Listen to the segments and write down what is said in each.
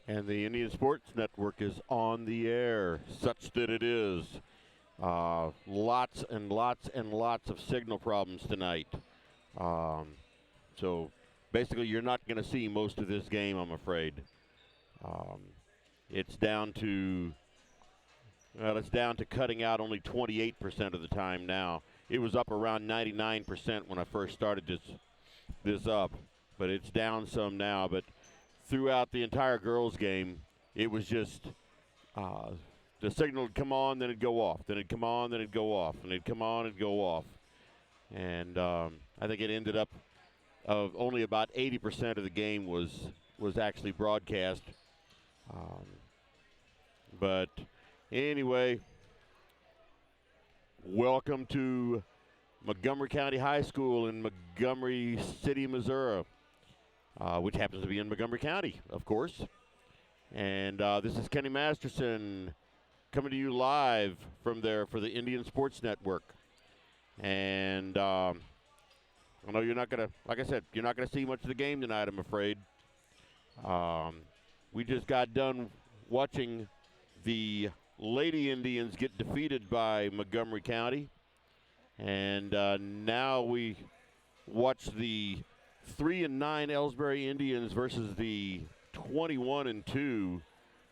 And the Indian Sports Network is on the air, such that it is. Lots and lots and lots of signal problems tonight. So basically, you're not going to see most of this game, I'm afraid. Um, it's down to cutting out only 28% of the time now. It was up around 99% when I first started this up, but it's down some now. But throughout the entire girls' game, it was just the signal would come on, then it'd go off, then it'd come on, then it'd go off, and it'd come on and go off. And I think it ended up of only about 80% of the game was actually broadcast. But anyway, welcome to Montgomery County High School in Montgomery City, Missouri, which happens to be in Montgomery County, of course. And this is Kenny Masterson coming to you live from there for the Indian Sports Network. And I know you're not going to, like I said, you're not going to see much of the game tonight, I'm afraid. We just got done watching the Lady Indians get defeated by Montgomery County. And now we watch the 3-9 Elsberry Indians versus the 21-2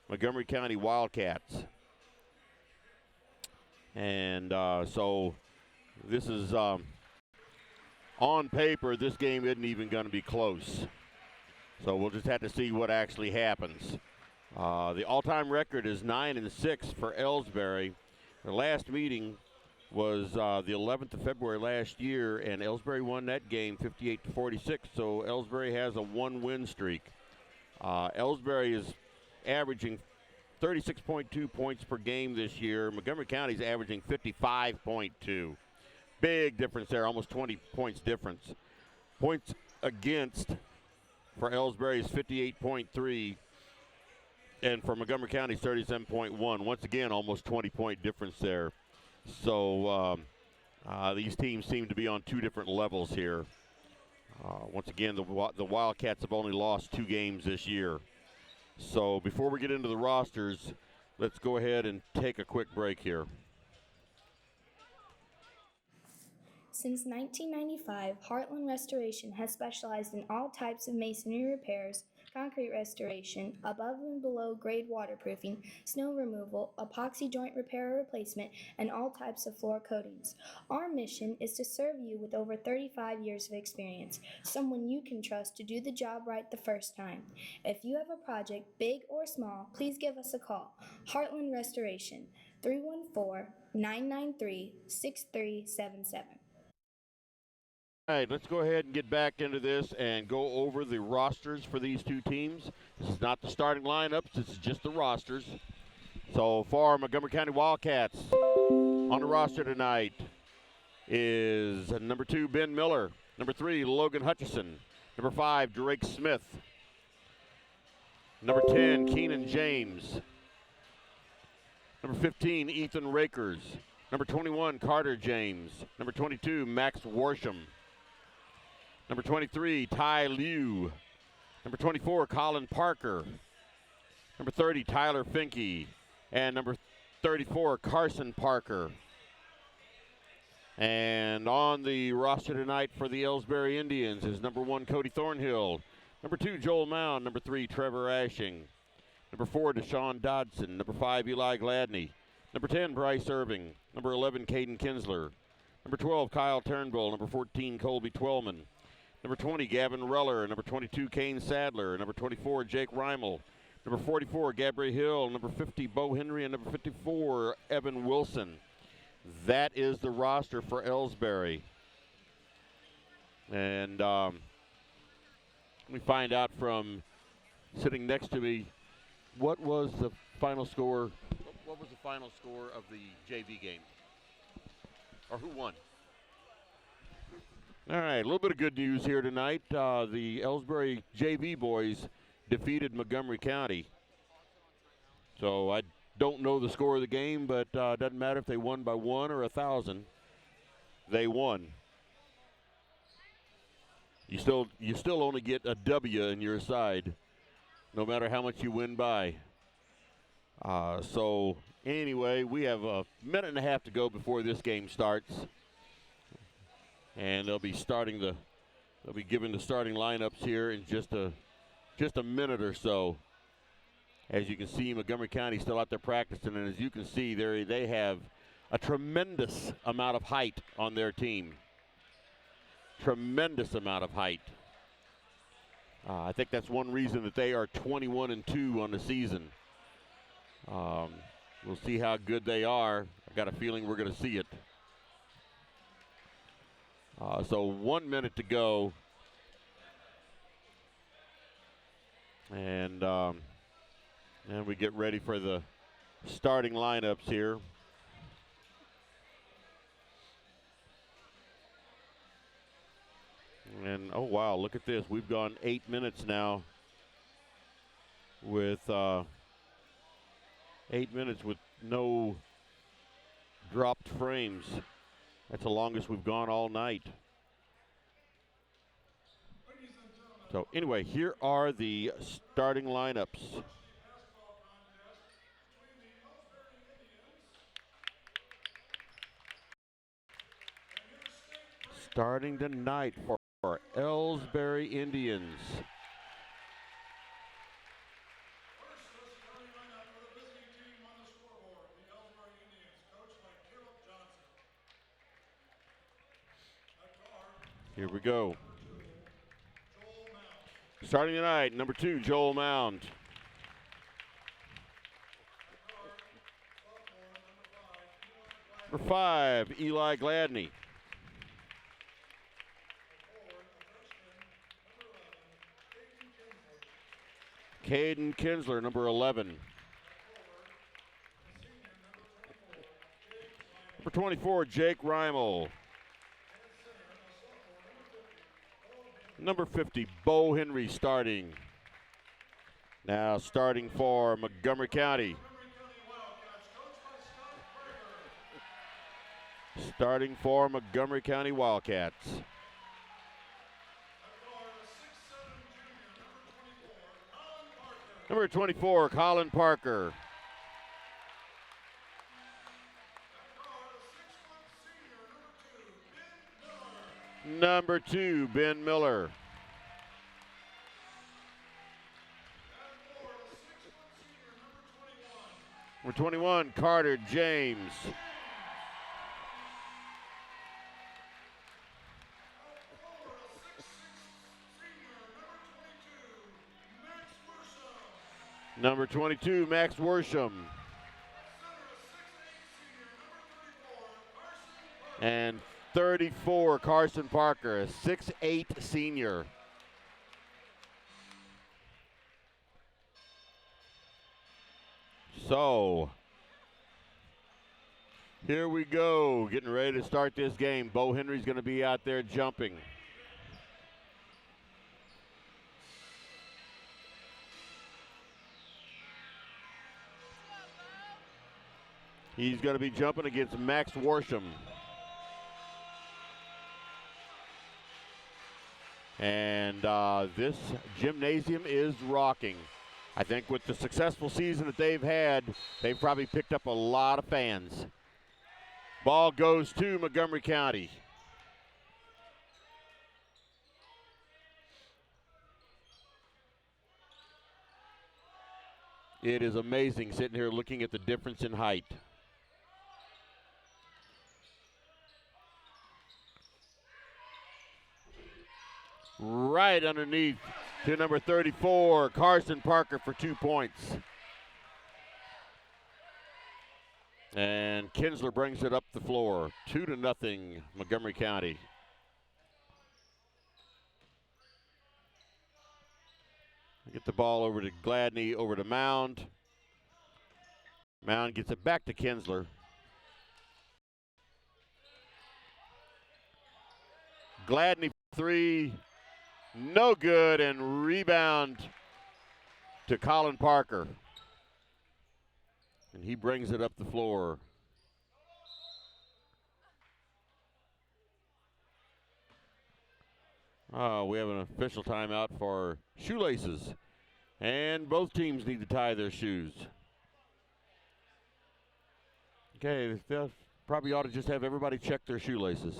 Montgomery County Wildcats. And so this is, on paper, this game isn't even going to be close. So we'll just have to see what actually happens. The all-time record is 9-6 for Elsberry. The last meeting was the 11th of February last year, and Elsberry won that game 58-46. So Elsberry has a one-win streak. Elsberry is averaging 36.2 points per game this year. Montgomery County is averaging 55.2. Big difference there, almost 20 points difference. Points against for Elsberry is 58.3, and for Montgomery County, 37.1. Once again, almost 20-point difference there. So these teams seem to be on two different levels here. Once again, the Wildcats have only lost 2 games this year. So before we get into the rosters, let's go ahead and take a quick break here. Since 1995, Heartland Restoration has specialized in all types of masonry repairs, concrete restoration, above and below grade waterproofing, snow removal, epoxy joint repair or replacement, and all types of floor coatings. Our mission is to serve you with over 35 years of experience, someone you can trust to do the job right the first time. If you have a project, big or small, please give us a call. Heartland Restoration, 314-993-6377. All right, let's go ahead and get back into this and go over the rosters for these two teams. This is not the starting lineups, this is just the rosters. So for Montgomery County Wildcats, on the roster tonight is number 2, Ben Miller. Number 3, Logan Hutchison. Number 5, Drake Smith. Number 10, Keenan James. Number 15, Ethan Rakers. Number 21, Carter James. Number 22, Max Warsham. Number 23, Ty Liu. Number 24, Colin Parker. Number 30, Tyler Finke. And number 34, Carson Parker. And on the roster tonight for the Elsberry Indians is number 1, Cody Thornhill. Number 2, Joel Mound. Number 3, Trevor Ashing. Number 4, Deshaun Dodson. Number 5, Eli Gladney. Number 10, Bryce Irving. Number 11, Caden Kinsler. Number 12, Kyle Turnbull. Number 14, Colby Twellman. Number 20, Gavin Reller. Number 22, Kane Sadler. Number 24, Jake Reimel. Number 44, Gabriel Hill. Number 50, Bo Henry. And number 54, Evan Wilson. That is the roster for Elsberry. And let me find out from sitting next to me, what was the final score? What was the final score of the JV game? Or who won? All right, a little bit of good news here tonight. The Elsberry JV boys defeated Montgomery County. So I don't know the score of the game, but it doesn't matter if they won by 1 or 1,000. They won. You still only get a W in your side. no matter how much you win by. So anyway, we have a minute and a half to go before this game starts, and they'll be giving the starting lineups here in just a minute or so. As you can see, Montgomery County still out there practicing, and as you can see, they have a tremendous amount of height on their team. Tremendous amount of height. I think that's one reason that they are 21-2 on the season. We'll see how good they are. I got a feeling we're going to see it. So 1 minute to go. And we get ready for the starting lineups here. And, oh, wow, look at this. We've gone 8 minutes now with 8 minutes with no dropped frames. That's the longest we've gone all night. So anyway, here are the starting lineups. Starting tonight for Elsberry Indians. Here we go. Starting tonight, number 2, Joel Mound. Number 5, Eli Gladney. Caden Kinsler, number 11. Number 24, Jake Reimel. Number 50, Bo Henry starting. Now starting for Montgomery County. Starting for Montgomery County Wildcats. Number 24, Colin Parker. Number 2, Ben Miller. Number 21, Carter James. Number 22, Max Worsham. And 34, Carson Parker, a 6'8" senior. So, here we go, getting ready to start this game. Bo Henry's going to be out there jumping. He's going to be jumping against Max Worsham. And this gymnasium is rocking. I think with the successful season that they've had, they've probably picked up a lot of fans. Ball goes to Montgomery County. It is amazing sitting here looking at the difference in height. Right underneath to number 34, Carson Parker for 2 points. And Kinsler brings it up the floor, 2-0, Montgomery County. Get the ball over to Gladney, over to Mound. Mound gets it back to Kinsler. Gladney 3, no good, and rebound to Colin Parker. And he brings it up the floor. We have an official timeout for Shoelaces And both teams need to tie their shoes. Okay, they probably ought to just have everybody check their shoelaces.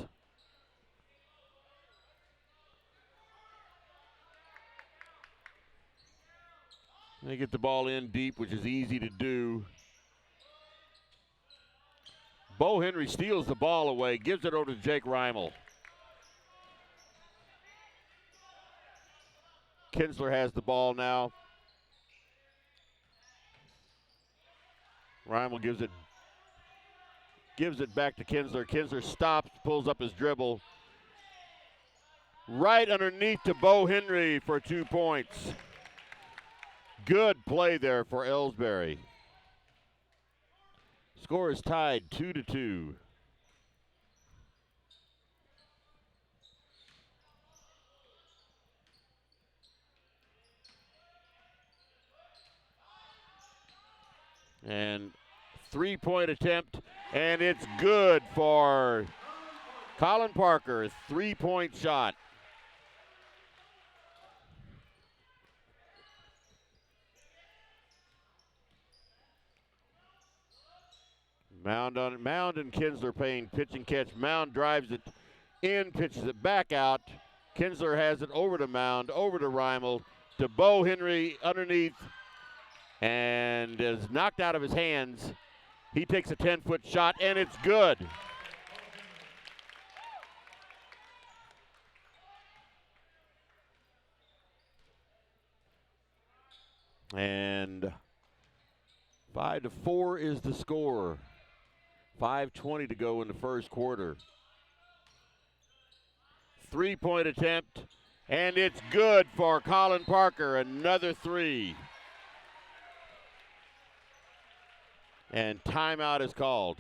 They get the ball in deep, which is easy to do. Bo Henry steals the ball away, gives it over to Jake Reimel. Kinsler has the ball now. Reimel gives it back to Kinsler. Kinsler stops, pulls up his dribble. Right underneath to Bo Henry for 2 points. Good play there for Elsberry. Score is tied 2-2. And 3-point attempt, and it's good for Colin Parker. 3-point shot. Mound and Kinsler playing pitch and catch. Mound drives it in, pitches it back out. Kinsler has it over to Mound, over to Reimel, to Bo Henry underneath, and is knocked out of his hands. He takes a 10-foot shot, and it's good. And 5-4 is the score. 5:20 to go in the first quarter. 3-point attempt, and it's good for Colin Parker. Another 3. And timeout is called,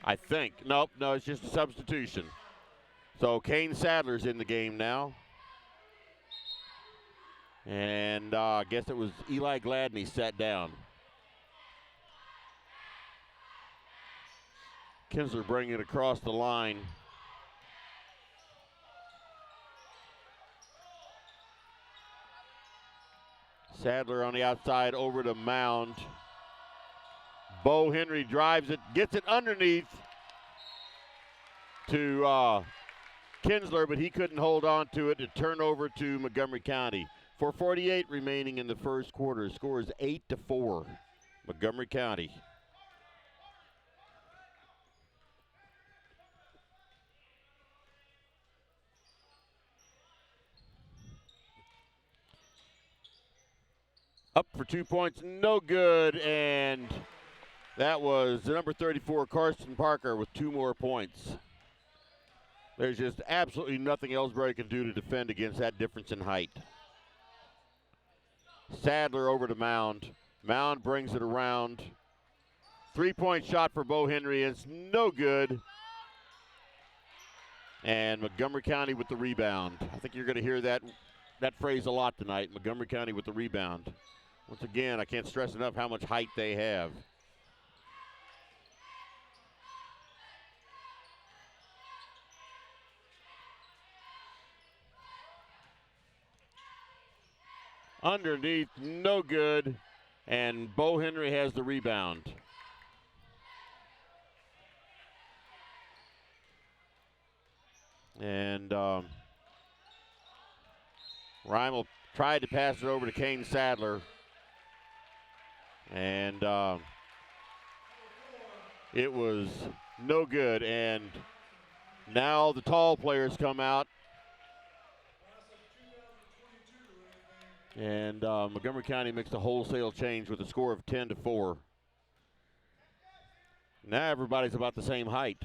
I think. Nope, no, it's just a substitution. So Kane Sadler's in the game now. And I guess it was Eli Gladney sat down. Kinsler bringing it across the line. Sadler on the outside over to Mound. Bo Henry drives it, gets it underneath to Kinsler, but he couldn't hold on to it. To turn over to Montgomery County. 4:48 remaining in the first quarter. Score is 8-4, Montgomery County. Up for 2 points, no good, and that was the number 34, Carson Parker, with 2 more points. There's just absolutely nothing Elsberry can do to defend against that difference in height. Sadler over to Mound. Mound brings it around. 3-point shot for Bo Henry. It's no good. And Montgomery County with the rebound. I think you're going to hear that phrase a lot tonight, Montgomery County with the rebound. Once again, I can't stress enough how much height they have. Underneath, no good, and Bo Henry has the rebound. And Reimel tried to pass it over to Kane Sadler. And it was no good. And now the tall players come out. And Montgomery County makes a wholesale change with a score of 10-4. Now everybody's about the same height.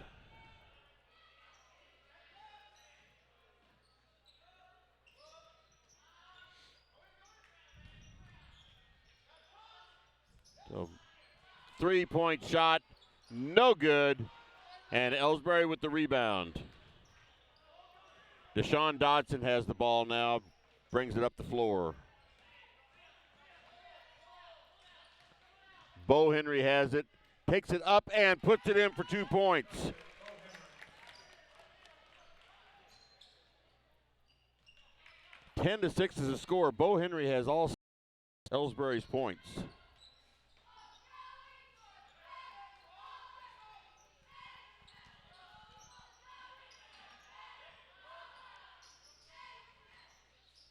So 3-point shot, no good. And Elsberry with the rebound. Deshaun Dodson has the ball now, brings it up the floor. Bo Henry has it, takes it up and puts it in for 2 points. (10-6) is the score. Bo Henry has all Elsberry's points.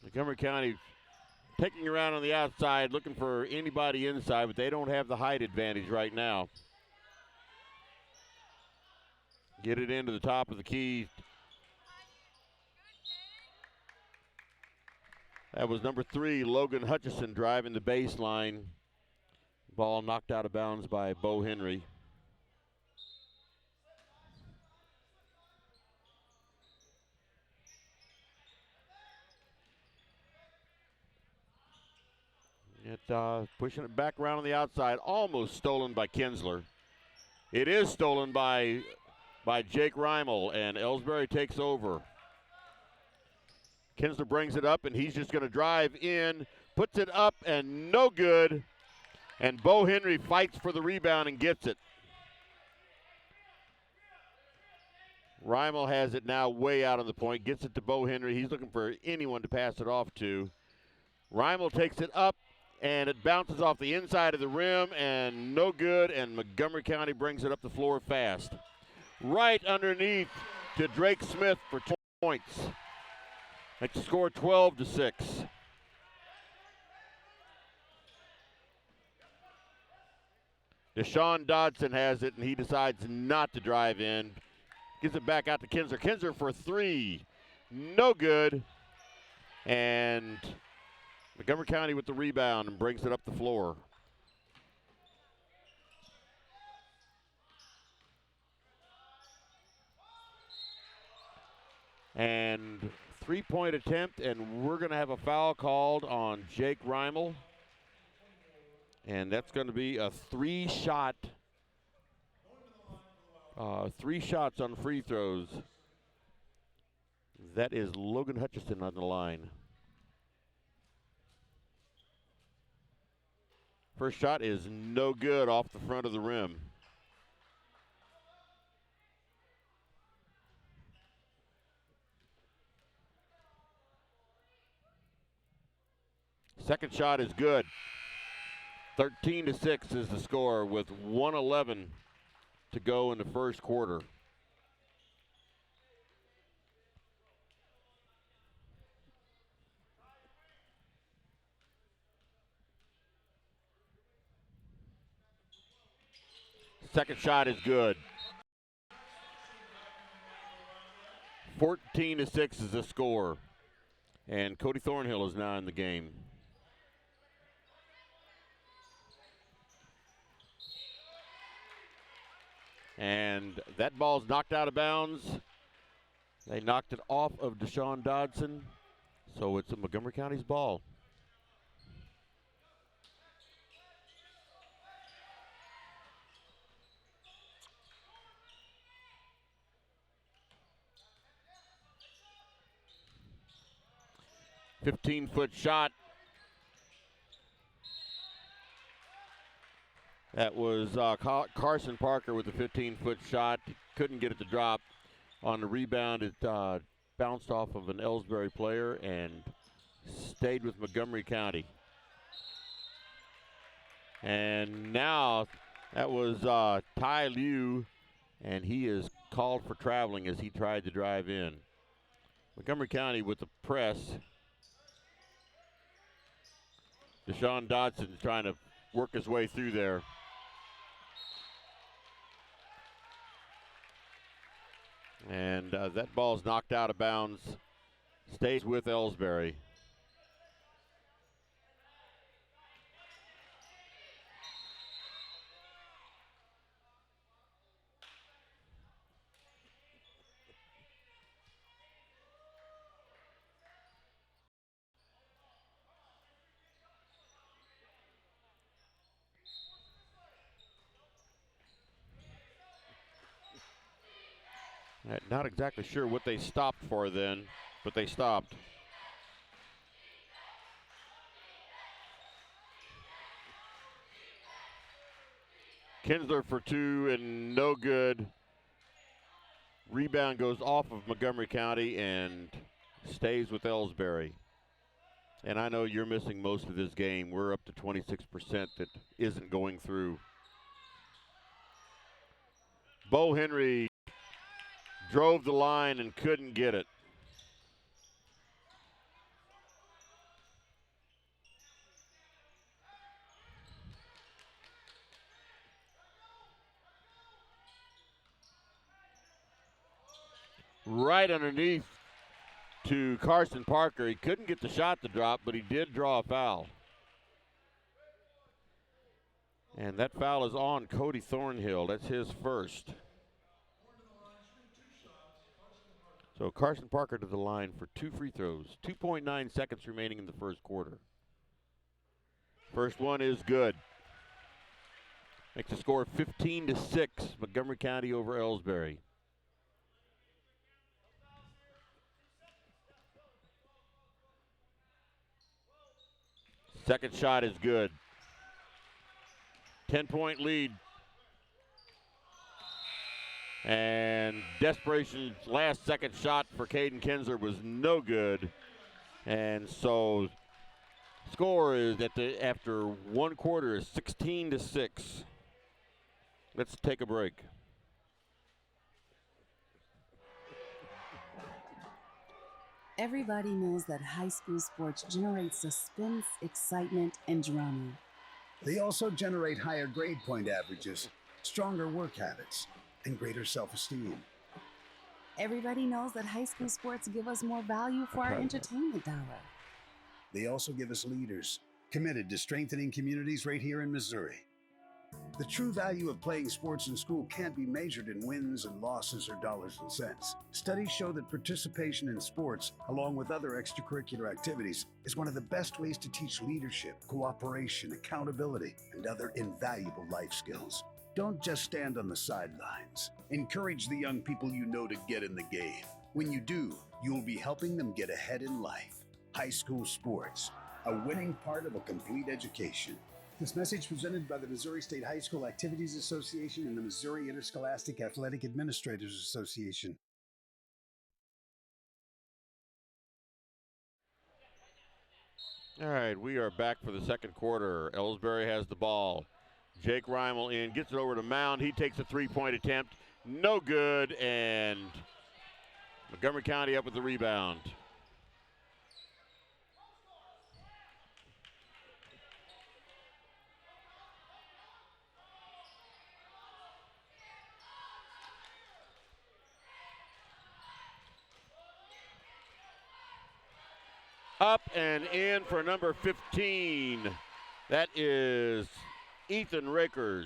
Montgomery County taking around on the outside, looking for anybody inside, but they don't have the height advantage right now. Get it into the top of the key. That was number 3, Logan Hutchison, driving the baseline. Ball knocked out of bounds by Bo Henry. Pushing it back around on the outside, almost stolen by Kinsler. It is stolen by Jake Reimel, and Elsberry takes over. Kinsler brings it up, and he's just going to drive in, puts it up, and no good. And Bo Henry fights for the rebound and gets it. Reimel has it now way out on the point, gets it to Bo Henry. He's looking for anyone to pass it off to. Reimel takes it up, and it bounces off the inside of the rim, and no good, and Montgomery County brings it up the floor fast. Right underneath to Drake Smith for 2 points. They score 12-6. Deshaun Dodson has it, and he decides not to drive in. Gives it back out to Kinsler. Kinsler for 3. No good. And Montgomery County with the rebound and brings it up the floor. And 3-point attempt, and we're going to have a foul called on Jake Reimel. And that's going to be a 3-shot. 3 shots on free throws. That is Logan Hutchison on the line. First shot is no good off the front of the rim. Second shot is good. 13-6 is the score with 1:11 to go in the first quarter. Second shot is good. 14-6 is the score. And Cody Thornhill is now in the game. And that ball's knocked out of bounds. They knocked it off of Deshaun Dodson. So it's Montgomery County's ball. $15-foot shot. That was Carson Parker with a 15-foot shot. Couldn't get it to drop. On the rebound, it bounced off of an Elsberry player and stayed with Montgomery County. And now that was Ty Liu, and he is called for traveling as he tried to drive in. Montgomery County with the press. Deshaun Dodson trying to work his way through there. And that ball's knocked out of bounds. Stays with Elsberry. Not exactly sure what they stopped for then, but they stopped. Kinsler for 2 and no good. Rebound goes off of Montgomery County and stays with Elsberry. And I know you're missing most of this game. We're up to 26% that isn't going through. Bo Henry drove the line and couldn't get it. Right underneath to Carson Parker. He couldn't get the shot to drop, but he did draw a foul. And that foul is on Cody Thornhill. That's his first. So Carson Parker to the line for 2 free throws. 2.9 seconds remaining in the first quarter. First one is good. Makes the score 15-6. Montgomery County over Elsberry. Second shot is good. 10-point lead. And desperation last second shot for Caden Kinzer was no good. And so score is after one quarter is 16-6. Let's take a break. Everybody knows that high school sports generate suspense, excitement, and drama. They also generate higher grade point averages, stronger work habits, and greater self-esteem. Everybody knows that high school sports give us more value for our entertainment dollar. They also give us leaders committed to strengthening communities right here in Missouri. The true value of playing sports in school can't be measured in wins and losses or dollars and cents. Studies show that participation in sports, along with other extracurricular activities, is one of the best ways to teach leadership, cooperation, accountability, and other invaluable life skills. Don't just stand on the sidelines. Encourage the young people you know to get in the game. When you do, you'll be helping them get ahead in life. High school sports, a winning part of a complete education. This message presented by the Missouri State High School Activities Association and the Missouri Interscholastic Athletic Administrators Association. All right, we are back for the second quarter. Elsberry has the ball. Jake Reimel in, gets it over to Mound. He takes a three-point attempt. No good, and Montgomery County up with the rebound. Up and in for number 15. That is Ethan Rakers.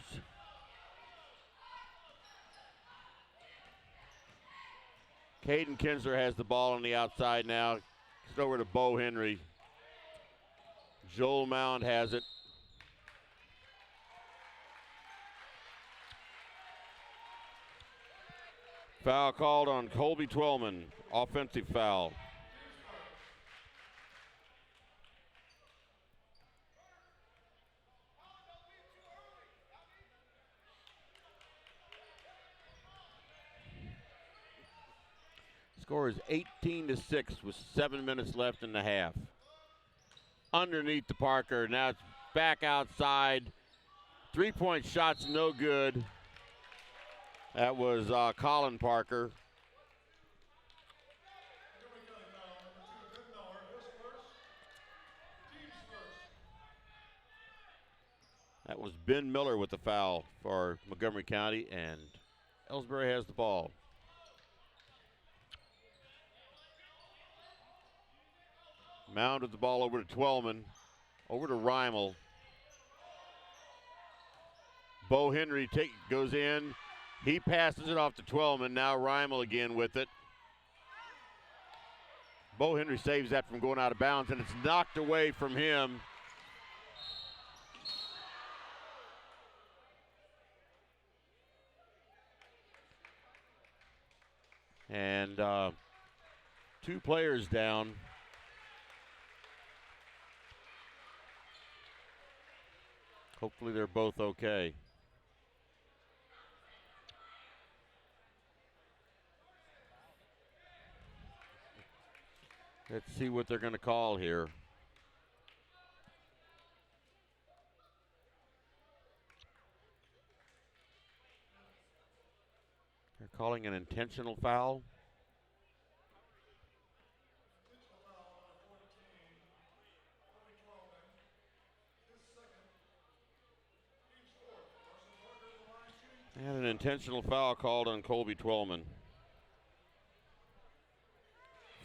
Caden Kinzer has the ball on the outside now. It's over to Bo Henry. Joel Mound has it. Foul called on Colby Twellman. Offensive foul. Score is 18-6 with 7 minutes left in the half. Underneath to Parker. Now it's back outside. 3-point shot's no good. That was Colin Parker. That was Ben Miller with the foul for Montgomery County, and Elsberry has the ball. Mound with the ball over to Twellman, over to Reimel. Bo Henry goes in. He passes it off to Twellman. Now Reimel again with it. Bo Henry saves that from going out of bounds, and it's knocked away from him. And 2 players down. Hopefully they're both okay. Let's see what they're going to call here. They're calling an intentional foul. And an intentional foul called on Colby Twellman.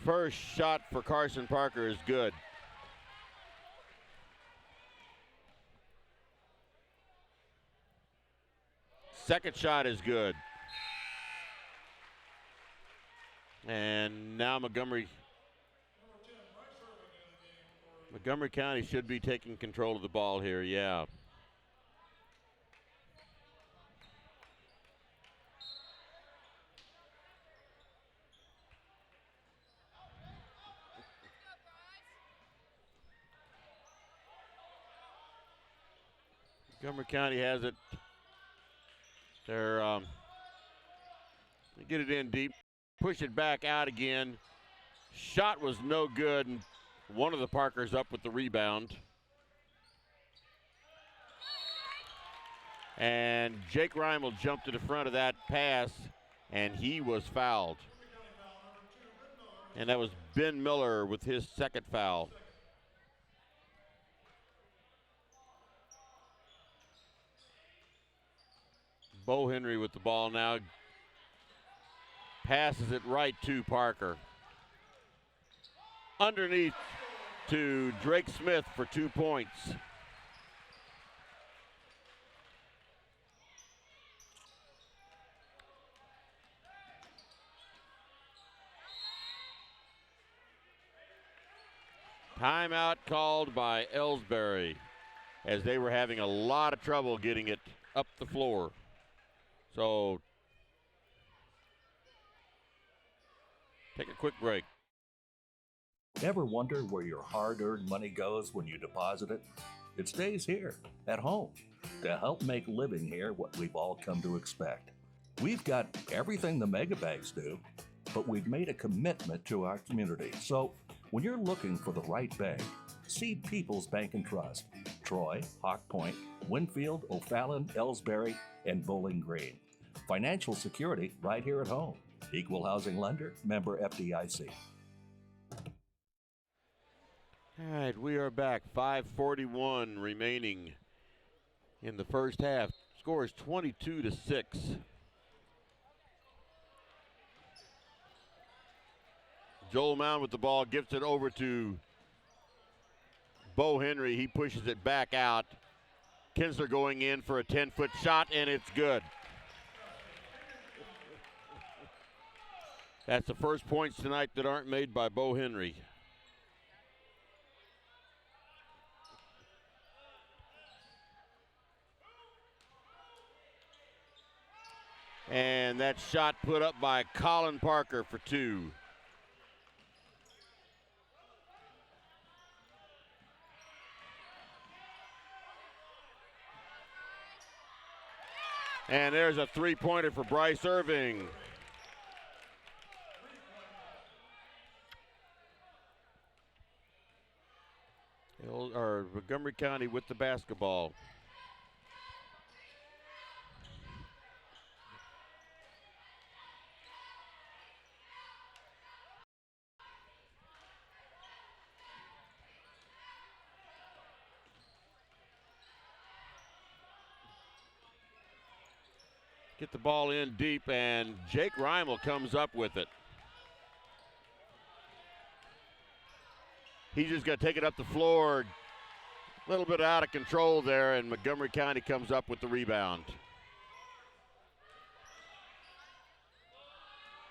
First shot for Carson Parker is good. Second shot is good. And now Montgomery County should be taking control of the ball here, yeah. Montgomery County has it. They're they get it in deep, push it back out again. Shot was no good, and one of the Parkers up with the rebound. And Jake Reimel jumped to the front of that pass, and he was fouled. And that was Ben Miller with his second foul. Bo Henry with the ball now. Passes it right to Parker. Underneath to Drake Smith for 2 points. Timeout called by Elsberry as they were having a lot of trouble getting it up the floor. So take a quick break. Ever wonder where your hard-earned money goes when you deposit it? It stays here, at home, to help make living here what we've all come to expect. We've got everything the mega banks do, but we've made a commitment to our community. So when you're looking for the right bank, see People's Bank and Trust, Troy, Hawk Point, Winfield, O'Fallon, Elsberry, and Bowling Green. Financial security right here at home. Equal housing lender, member FDIC. All right, we are back. 5:41 remaining in the first half. Score is 22-6. Joel Mound with the ball, gets it over to Bo Henry. He pushes it back out. Kinsler going in for a 10-foot shot, and it's good. That's the first points tonight that aren't made by Bo Henry. And that shot put up by Colin Parker for 2. And there's a three-pointer for Bryce Irving. Montgomery County with the basketball. Get the ball in deep, and Jake Reimel comes up with it. He's just going to take it up the floor. A little bit out of control there, and Montgomery County comes up with the rebound.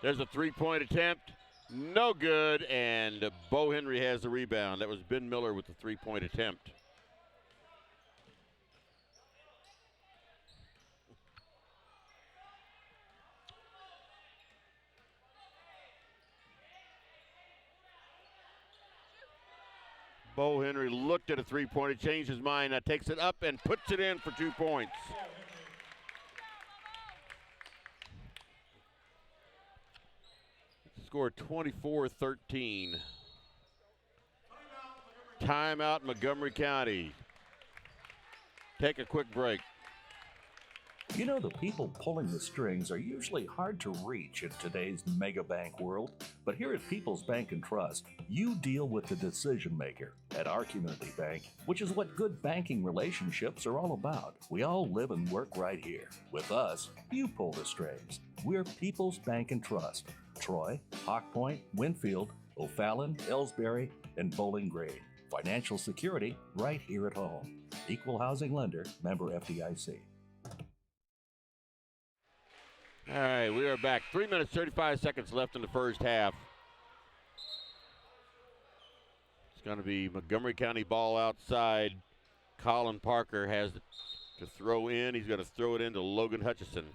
There's a three-point attempt. No good, and Bo Henry has the rebound. That was Ben Miller with the three-point attempt. Bo Henry looked at a three-pointer, changed his mind, now takes it up and puts it in for 2 points. Score 24-13. Timeout, Montgomery County. Take a quick break. You know, the people pulling the strings are usually hard to reach in today's mega bank world, but here at People's Bank and Trust, you deal with the decision maker at our community bank, which is what good banking relationships are all about. We all live and work right here. With us, you pull the strings. We're People's Bank and Trust. Troy, Hawk Point, Winfield, O'Fallon, Elsberry, and Bowling Green. Financial security right here at home. Equal housing lender, member FDIC. All right, we are back. 3 minutes, 35 seconds left in the first half. It's going to be Montgomery County ball outside. Colin Parker has to throw in. He's going to throw it into Logan Hutchison.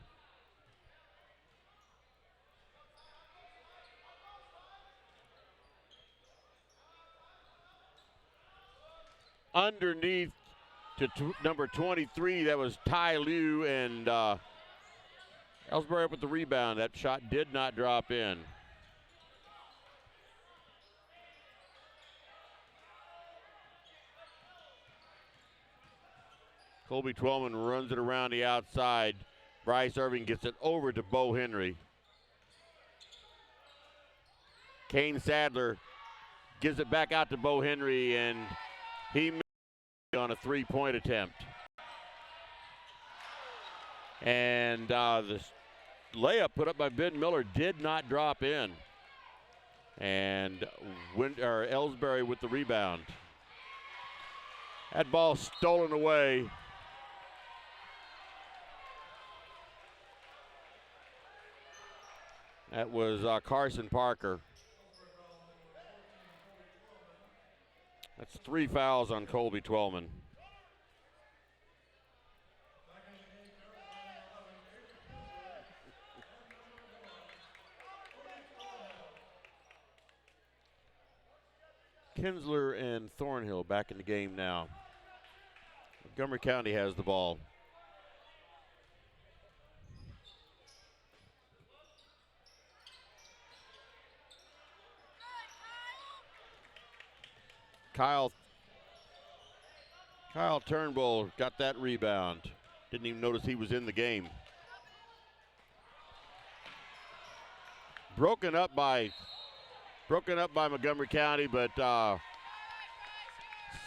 Underneath to number 23, that was Ty Liu, and Elsberry up with the rebound. That shot did not drop in. Colby Twellman runs it around the outside. Bryce Irving gets it over to Bo Henry. Kane Sadler gives it back out to Bo Henry, and he missed on a three-point attempt. And the layup put up by Ben Miller did not drop in. And Elsberry with the rebound. That ball stolen away. That was Carson Parker. That's 3 fouls on Colby Twellman. Kinsler and Thornhill back in the game now. Montgomery County has the ball. Kyle Turnbull got that rebound. Didn't even notice he was in the game. Broken up by Montgomery County, but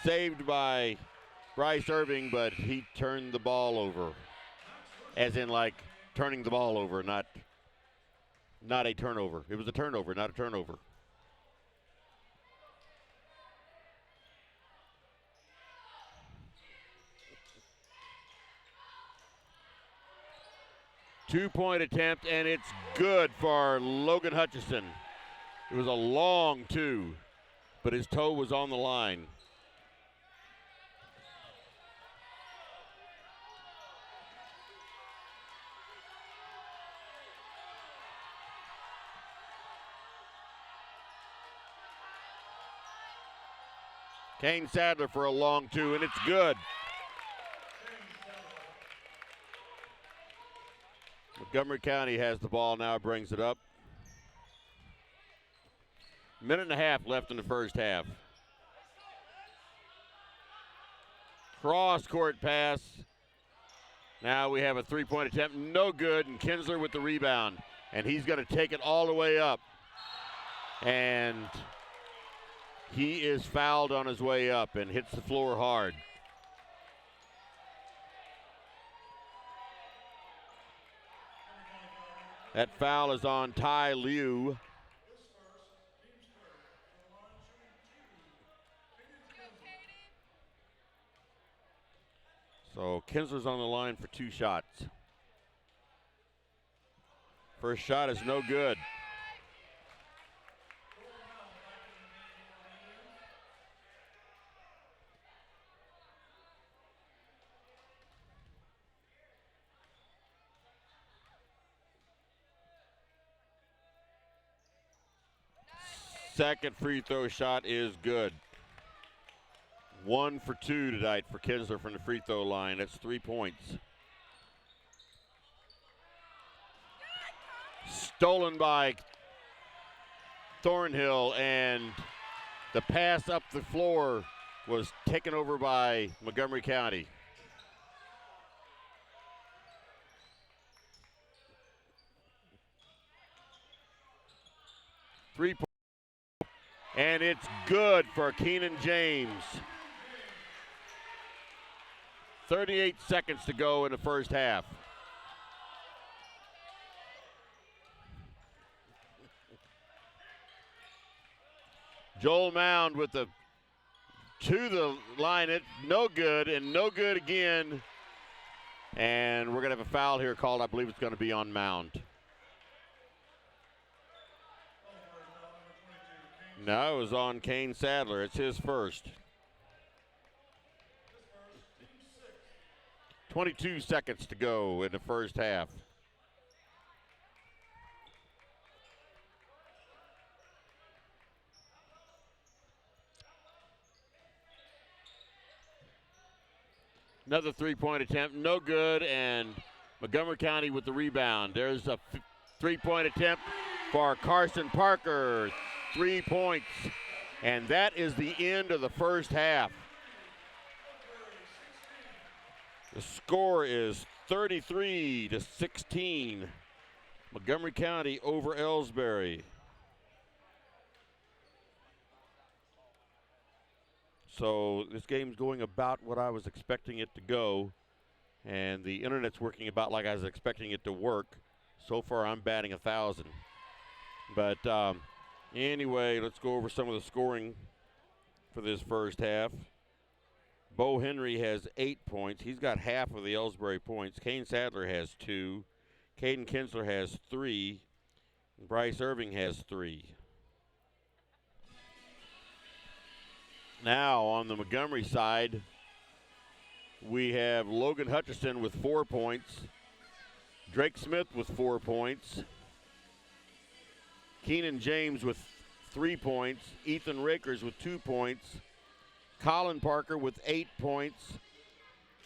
saved by Bryce Irving, but he turned the ball over. As in, like, turning the ball over, not a turnover. It was a turnover, not a turnover. Two-point attempt, and it's good for Logan Hutchison. It was a long two, but his toe was on the line. Kane Sadler for a long two, and it's good. Montgomery County has the ball now, brings it up. Minute and a half left in the first half. Cross-court pass. Now we have a three-point attempt, no good, and Kinsler with the rebound. And he's going to take it all the way up. And he is fouled on his way up and hits the floor hard. That foul is on Ty Liu. So Kinsler's on the line for 2 shots. First shot is no good. Second free throw shot is good. 1 for 2 tonight for Kinsler from the free throw line. That's 3 points. Stolen by Thornhill, and the pass up the floor was taken over by Montgomery County. 3-point, and it's good for Keenan James. 38 seconds to go in the first half. Joel Mound with the to the line, it no good and no good again. And we're going to have a foul here called. I believe it's going to be on Mound. No, it was on Kane Sadler. It's his first. 22 seconds to go in the first half. Another three-point attempt, no good, and Montgomery County with the rebound. There's a three-point attempt for Carson Parker. 3 points, and that is the end of the first half. The score is 33-16. Montgomery County over Elsberry. So this game's going about what I was expecting it to go, and the internet's working about like I was expecting it to work. So far, I'm batting 1,000. But anyway, let's go over some of the scoring for this first half. Bo Henry has 8 points. He's got half of the Elsberry points. Kane Sadler has 2. Caden Kinsler has 3. And Bryce Irving has 3. Now on the Montgomery side, we have Logan Hutchison with 4 points. Drake Smith with 4 points. Keenan James with 3 points. Ethan Rakers with 2 points. Colin Parker with 8 points.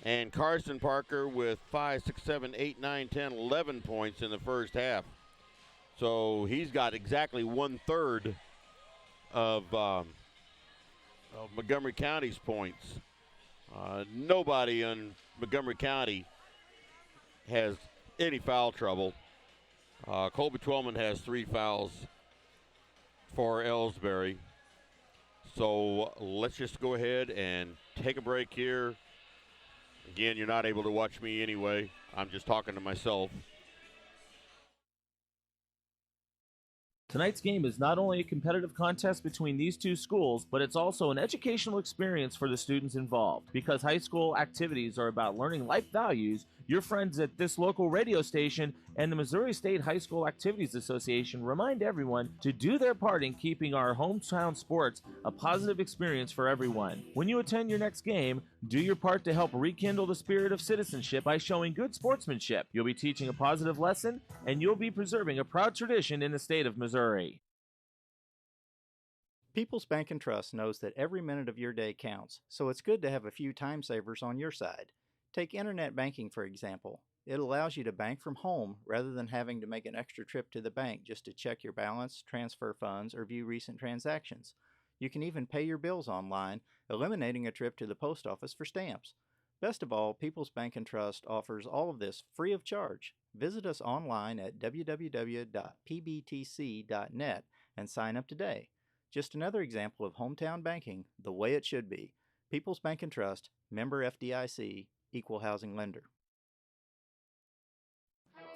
And Carson Parker with 5, 6, 7, 8, 9, 10, 11 points in the first half. So he's got exactly 1/3 of Montgomery County's points. Nobody in Montgomery County has any foul trouble. Colby Twellman has 3 fouls for Elsberry. So let's just go ahead and take a break here. Again, you're not able to watch me anyway. I'm just talking to myself. Tonight's game is not only a competitive contest between these two schools, but it's also an educational experience for the students involved. Because high school activities are about learning life values, your friends at this local radio station and the Missouri State High School Activities Association remind everyone to do their part in keeping our hometown sports a positive experience for everyone. When you attend your next game, do your part to help rekindle the spirit of citizenship by showing good sportsmanship. You'll be teaching a positive lesson, and you'll be preserving a proud tradition in the state of Missouri. People's Bank and Trust knows that every minute of your day counts, so it's good to have a few time savers on your side. Take internet banking, for example. It allows you to bank from home rather than having to make an extra trip to the bank just to check your balance, transfer funds, or view recent transactions. You can even pay your bills online, eliminating a trip to the post office for stamps. Best of all, People's Bank and Trust offers all of this free of charge. Visit us online at www.pbtc.net and sign up today. Just another example of hometown banking the way it should be. People's Bank and Trust, member FDIC, equal housing lender.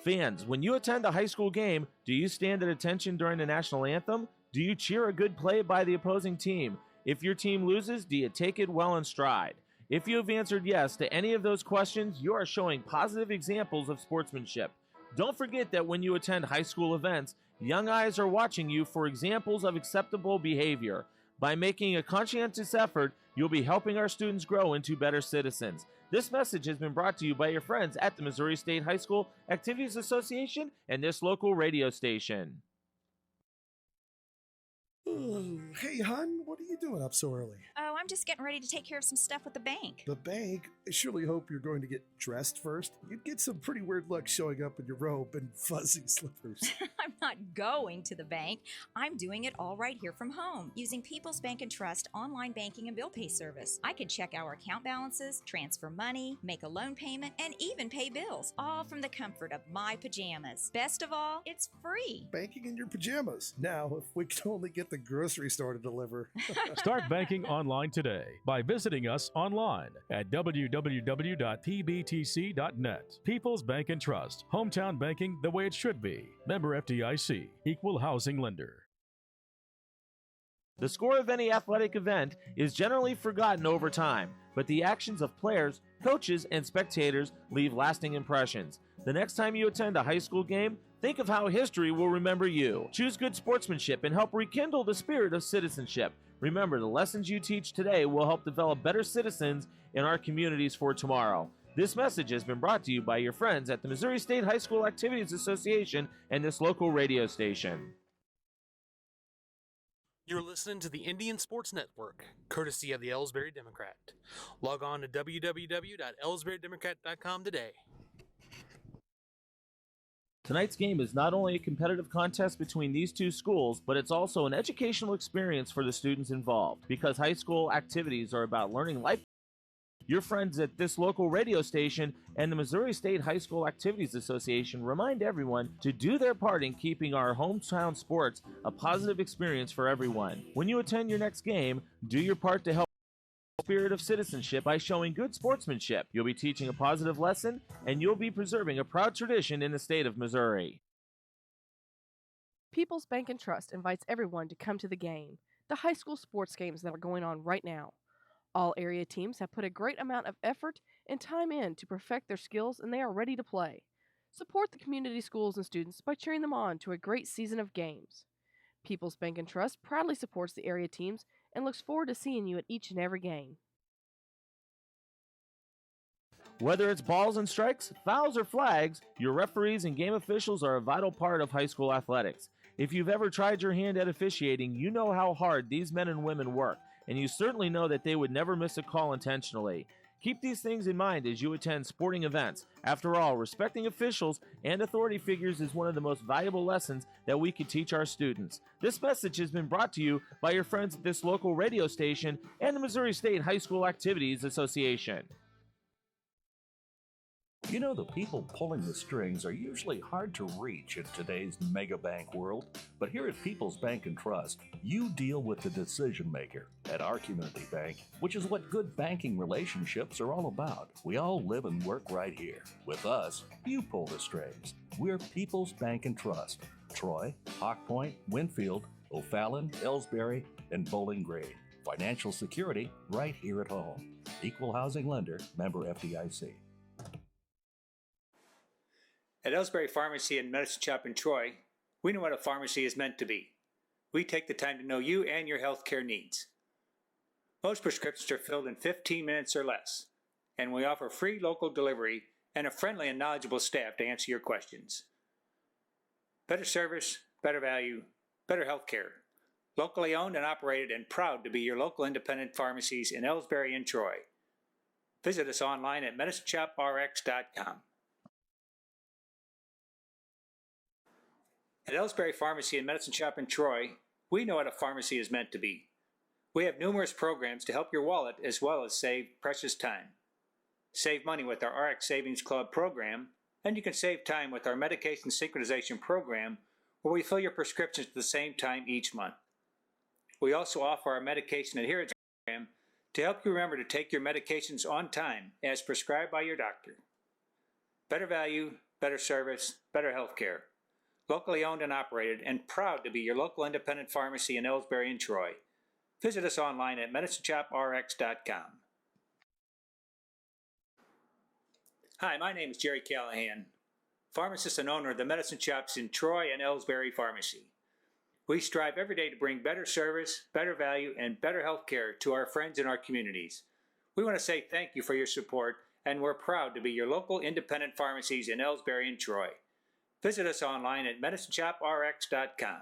Fans, when you attend a high school game, do you stand at attention during the national anthem? Do you cheer a good play by the opposing team? If your team loses, do you take it well in stride? If you have answered yes to any of those questions, you are showing positive examples of sportsmanship. Don't forget that when you attend high school events, young eyes are watching you for examples of acceptable behavior. By making a conscientious effort, you'll be helping our students grow into better citizens. This message has been brought to you by your friends at the Missouri State High School Activities Association and this local radio station. Hey, hon, what are you doing up so early? Oh, I'm just getting ready to take care of some stuff with the bank. The bank? I surely hope you're going to get dressed first. You'd get some pretty weird looks showing up in your robe and fuzzy slippers. I'm not going to the bank. I'm doing it all right here from home using People's Bank and Trust online banking and bill pay service. I can check our account balances, transfer money, make a loan payment, and even pay bills, all from the comfort of my pajamas. Best of all, it's free. Banking in your pajamas. Now, if we could only get the grocery store to deliver. Start banking online today by visiting us online at www.pbtc.net. People's Bank and Trust. Hometown banking the way it should be. Member FDIC. Equal housing lender. The score of any athletic event is generally forgotten over time, but the actions of players, coaches, and spectators leave lasting impressions. The next time you attend a high school game, think of how history will remember you. Choose good sportsmanship and help rekindle the spirit of citizenship. Remember, the lessons you teach today will help develop better citizens in our communities for tomorrow. This message has been brought to you by your friends at the Missouri State High School Activities Association and this local radio station. You're listening to the Indian Sports Network, courtesy of the Elsberry Democrat. Log on to www.elsberrydemocrat.com today. Tonight's game is not only a competitive contest between these two schools, but it's also an educational experience for the students involved, because high school activities are about learning life. Your friends at this local radio station and the Missouri State High School Activities Association remind everyone to do their part in keeping our hometown sports a positive experience for everyone. When you attend your next game, do your part to help the spirit of citizenship by showing good sportsmanship. You'll be teaching a positive lesson, and you'll be preserving a proud tradition in the state of Missouri. People's Bank and Trust invites everyone to come to the game, the high school sports games that are going on right now. All area teams have put a great amount of effort and time in to perfect their skills, and they are ready to play. Support the community schools and students by cheering them on to a great season of games. People's Bank and Trust proudly supports the area teams and looks forward to seeing you at each and every game. Whether it's balls and strikes, fouls, or flags, your referees and game officials are a vital part of high school athletics. If you've ever tried your hand at officiating, you know how hard these men and women work, and you certainly know that they would never miss a call intentionally. Keep these things in mind as you attend sporting events. After all, respecting officials and authority figures is one of the most valuable lessons that we can teach our students. This message has been brought to you by your friends at this local radio station and the Missouri State High School Activities Association. You know, the people pulling the strings are usually hard to reach in today's mega bank world, but here at People's Bank and Trust, you deal with the decision maker at our community bank, which is what good banking relationships are all about. We all live and work right here. With us, you pull the strings. We're People's Bank and Trust. Troy, Hawk Point, Winfield, O'Fallon, Elsberry, and Bowling Green. Financial security right here at home. Equal housing lender, member FDIC. At Elsberry Pharmacy and Medicine Shop in Troy, we know what a pharmacy is meant to be. We take the time to know you and your healthcare needs. Most prescriptions are filled in 15 minutes or less, and we offer free local delivery and a friendly and knowledgeable staff to answer your questions. Better service, better value, better healthcare. Locally owned and operated and proud to be your local independent pharmacies in Elsberry and Troy. Visit us online at medicineshoprx.com. At Elsberry Pharmacy and Medicine Shop in Troy, we know what a pharmacy is meant to be. We have numerous programs to help your wallet as well as save precious time. Save money with our RX Savings Club program, and you can save time with our medication synchronization program, where we fill your prescriptions at the same time each month. We also offer our medication adherence program to help you remember to take your medications on time as prescribed by your doctor. Better value, better service, better health care. Locally owned and operated, and proud to be your local independent pharmacy in Elsberry and Troy. Visit us online at medicineshoprx.com. Hi, my name is Jerry Callahan, pharmacist and owner of the medicine shops in Troy and Elsberry Pharmacy. We strive every day to bring better service, better value, and better health care to our friends in our communities. We want to say thank you for your support, and we're proud to be your local independent pharmacies in Elsberry and Troy. Visit us online at medicineshoprx.com.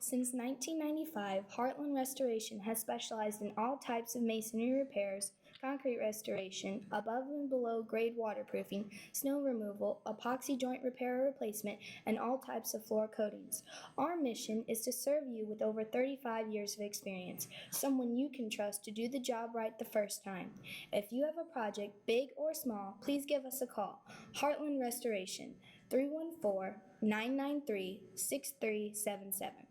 Since 1995, Heartland Restoration has specialized in all types of masonry repairs, concrete restoration, above and below grade waterproofing, snow removal, epoxy joint repair or replacement, and all types of floor coatings. Our mission is to serve you with over 35 years of experience, someone you can trust to do the job right the first time. If you have a project, big or small, please give us a call. Heartland Restoration, 314-993-6377.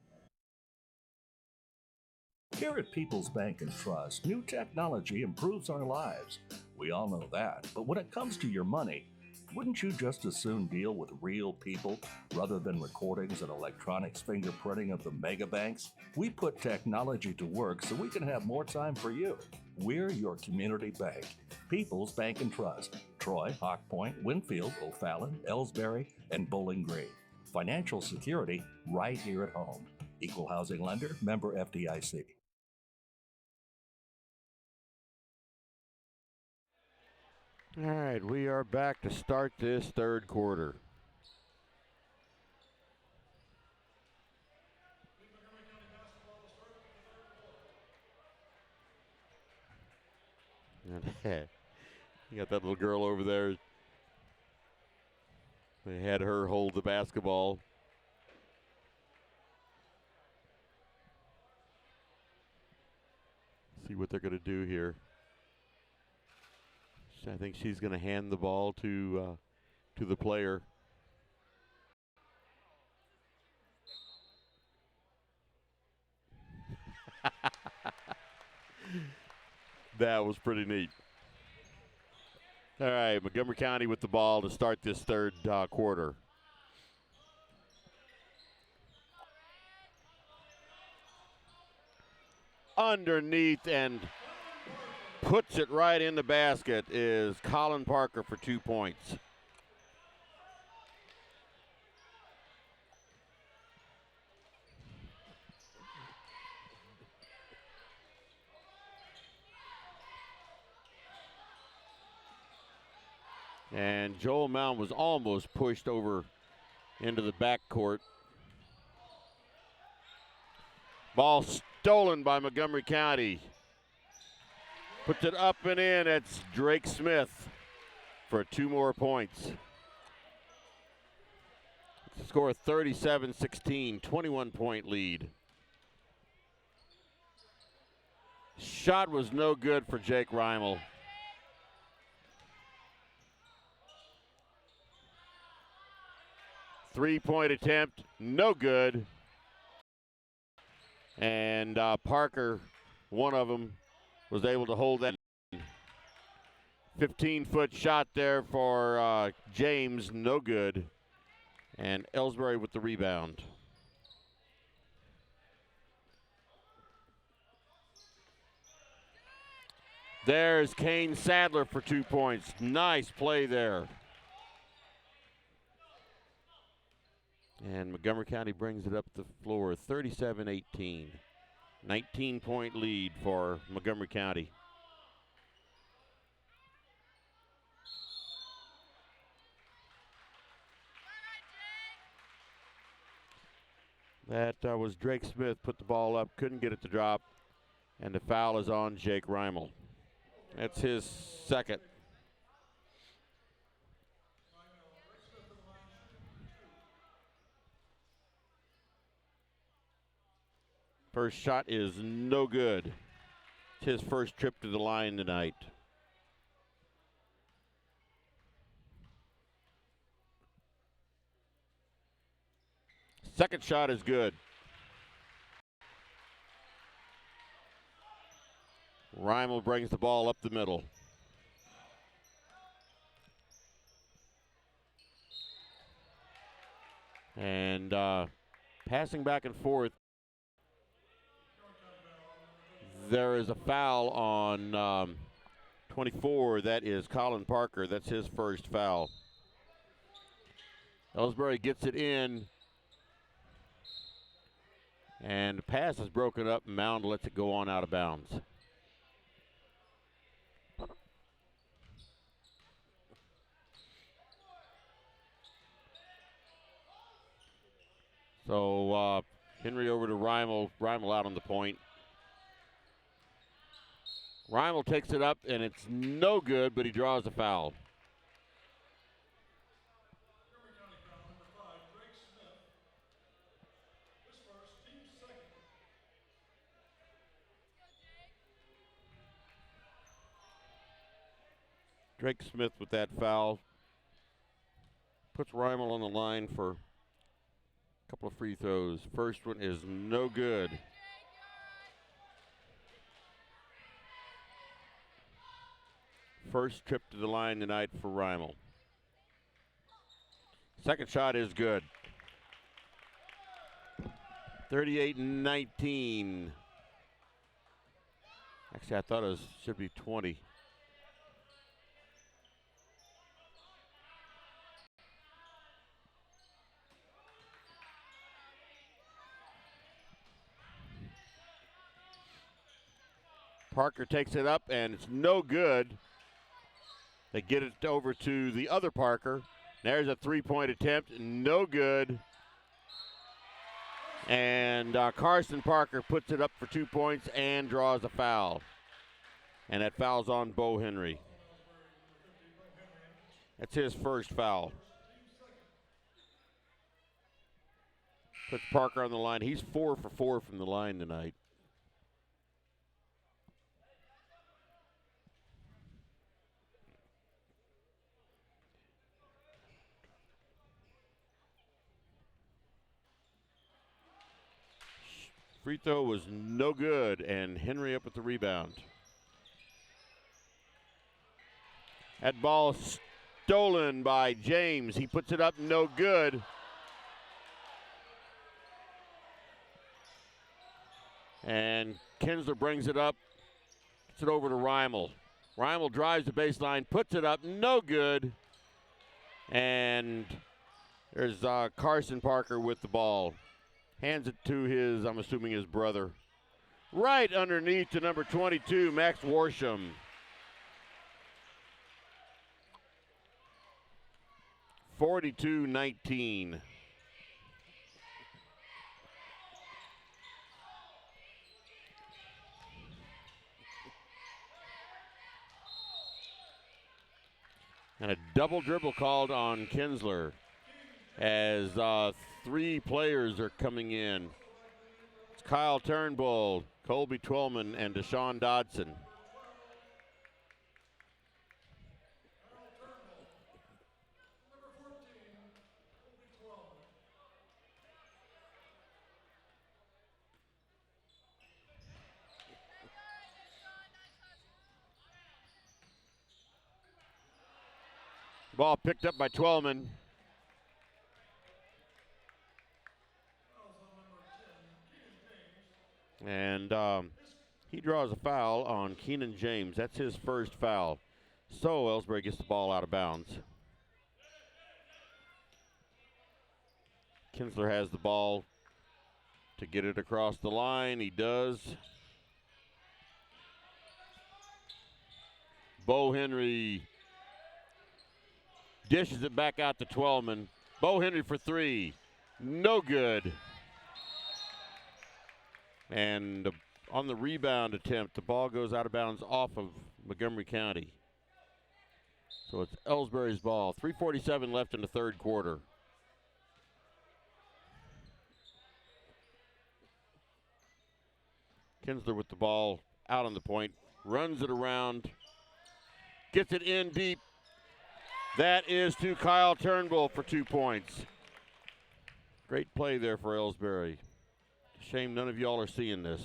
Here at People's Bank and Trust, new technology improves our lives. We all know that. But when it comes to your money, wouldn't you just as soon deal with real people rather than recordings and electronics fingerprinting of the mega banks? We put technology to work so we can have more time for you. We're your community bank. People's Bank and Trust. Troy, Hawk Point, Winfield, O'Fallon, Elsberry, and Bowling Green. Financial security right here at home. Equal housing lender, member FDIC. All right, we are back to start this third quarter. You got that little girl over there. They had her hold the basketball. See what they're going to do here. I think she's going to hand the ball to the player. That was pretty neat. All right, Montgomery County with the ball to start this third quarter. Underneath and puts it right in the basket is Colin Parker for 2 points. And Joel Mound was almost pushed over into the backcourt. Ball stolen by Montgomery County. Puts it up and in. It's Drake Smith for 2 more points. Score 37-16, 21-point lead. Shot was no good for Jake Reimel. Three-point attempt, no good. And Parker, one of them, was able to hold that. 15-foot shot there for James, no good. And Elsberry with the rebound. There's Kane Sadler for 2 points. Nice play there. And Montgomery County brings it up the floor, 37-18. 19-point lead for Montgomery County. That was Drake Smith, put the ball up, couldn't get it to drop, and the foul is on Jake Reimel. That's his second. First shot is no good. It's his first trip to the line tonight. Second shot is good. Reimel brings the ball up the middle. And passing back and forth. There is a foul on 24. That is Colin Parker. That's his first foul. Elsberry gets it in. And the pass is broken up. Mound lets it go on out of bounds. So Henry over to Reimel. Reimel out on the point. Reimel takes it up, and it's no good, but he draws a foul. Drake Smith with that foul. Puts Reimel on the line for a couple of free throws. First one is no good. First trip to the line tonight for Reimel. Second shot is good. 38-19. Actually, I thought it should be 20. Parker takes it up, and it's no good. They get it over to the other Parker. There's a three-point attempt, no good. And Carson Parker puts it up for 2 points and draws a foul. And that foul's on Bo Henry. That's his first foul. Puts Parker on the line. He's 4 for 4 from the line tonight. Free throw was no good, and Henry up with the rebound. That ball stolen by James. He puts it up, no good. And Kinsler brings it up, gets it over to Reimel. Reimel drives the baseline, puts it up, no good. And there's Carson Parker with the ball. Hands it to his, I'm assuming his brother. Right underneath to number 22, Max Warsham. (42-19). And a double dribble called on Kinsler as 3 players are coming in. It's Kyle Turnbull, Colby Twellman, and Deshaun Dodson. Ball picked up by Twellman. And he draws a foul on Keenan James. That's his first foul. So Elsberry gets the ball out of bounds. Kinsler has the ball to get it across the line. He does. Bo Henry dishes it back out to Twellman. Bo Henry for 3. No good. And on the rebound attempt, the ball goes out of bounds off of Montgomery County. So it's Elsberry's ball. 3:47 left in the third quarter. Kinsler with the ball out on the point, runs it around, gets it in deep. That is to Kyle Turnbull for 2 points. Great play there for Elsberry. Shame none of y'all are seeing this.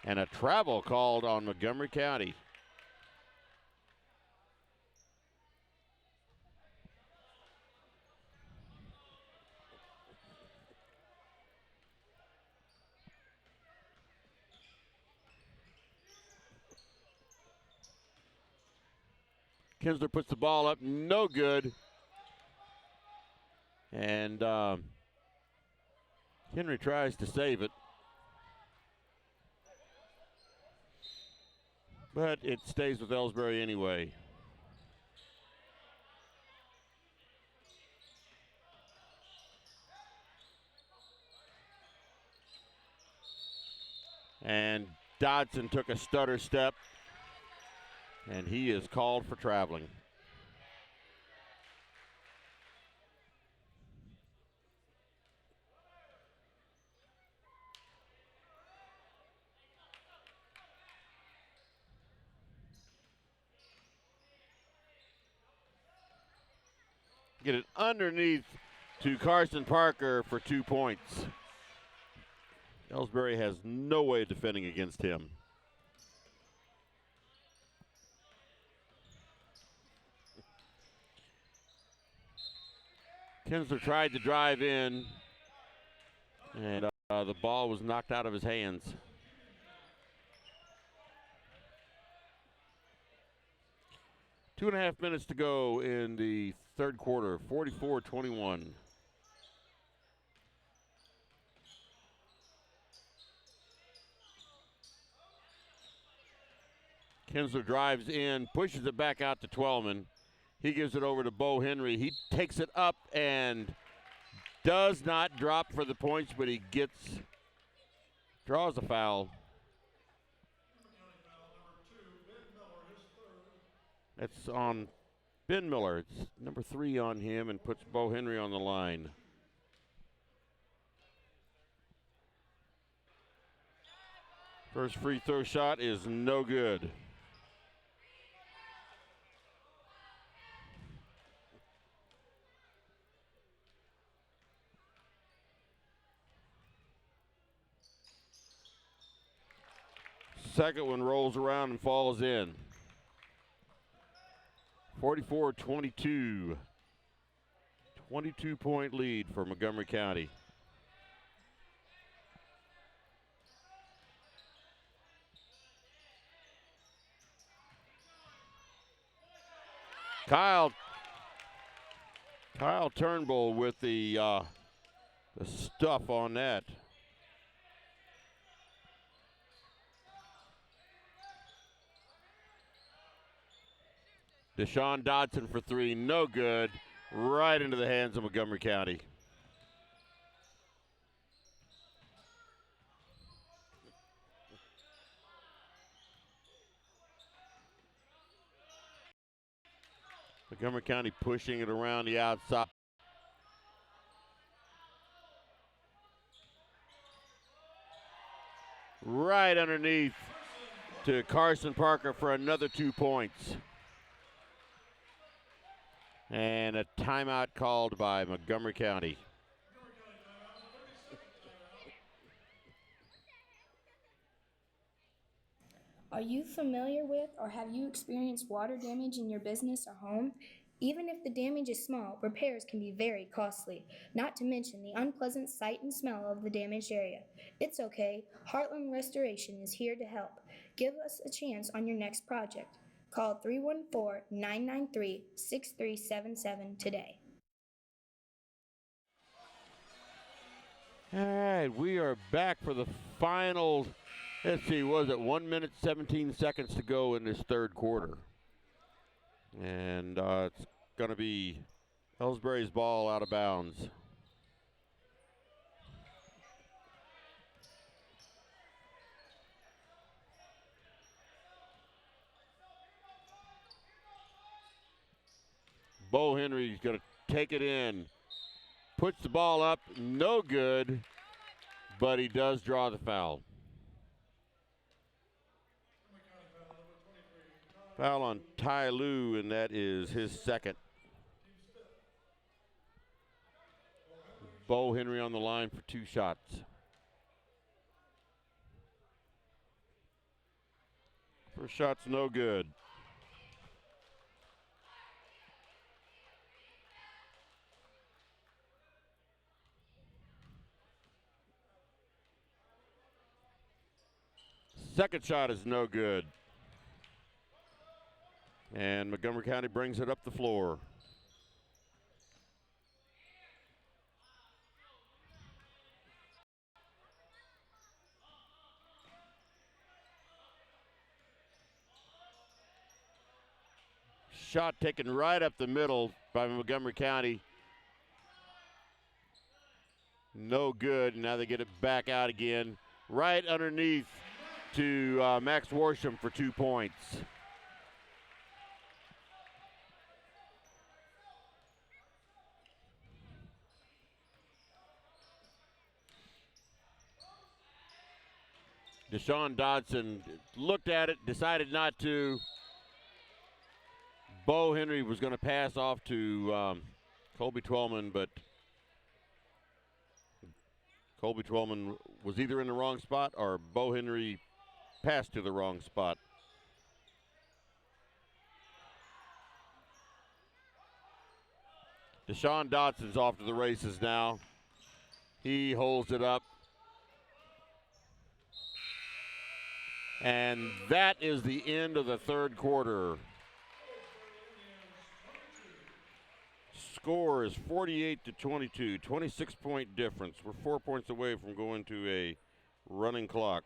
And a travel called on Montgomery County. Kinsler puts the ball up, no good. And Henry tries to save it. But it stays with Elsberry anyway. And Dodson took a stutter step, and he is called for traveling. Get it underneath to Carson Parker for 2 points. Elsberry has no way of defending against him. Kinsler tried to drive in, and the ball was knocked out of his hands. Two and a half minutes to go in the third quarter, 44-21. Kinsler drives in, pushes it back out to Twellman. He gives it over to Bo Henry. He takes it up and does not drop for the points, but he draws a foul. That's on Ben Miller. It's number 3 on him and puts Bo Henry on the line. First free throw shot is no good. Second one rolls around and falls in. 44-22. 22-point lead for Montgomery County. Kyle Turnbull with the stuff on that. Deshaun Dodson for 3, no good. Right into the hands of Montgomery County. Montgomery County pushing it around the outside. Right underneath to Carson Parker for another 2 points. And a timeout called by Montgomery County. Are you familiar with or have you experienced water damage in your business or home? Even if the damage is small, repairs can be very costly, not to mention the unpleasant sight and smell of the damaged area. It's okay. Heartland Restoration is here to help. Give us a chance on your next project. Call 314-993-6377 today. All right, we are back for the final, let's see, was it 1 minute, 17 seconds to go in this third quarter. And it's going to be Elsberry's ball out of bounds. Bo Henry's going to take it in. Puts the ball up, no good, but he does draw the foul. Foul on Ty Lue, and that is his second. Bo Henry on the line for 2 shots. First shot's no good. Second shot is no good. And Montgomery County brings it up the floor. Shot taken right up the middle by Montgomery County. No good. Now they get it back out again. Right underneath to Max Worsham for 2 points. Deshaun Dodson looked at it, decided not to. Bo Henry was going to pass off to Colby Twellman, but Colby Twellman was either in the wrong spot or Bo Henry passed to the wrong spot. Deshaun Dodson's off to the races now. He holds it up. And that is the end of the third quarter. Score is 48-22, 26-point difference. We're 4 points away from going to a running clock.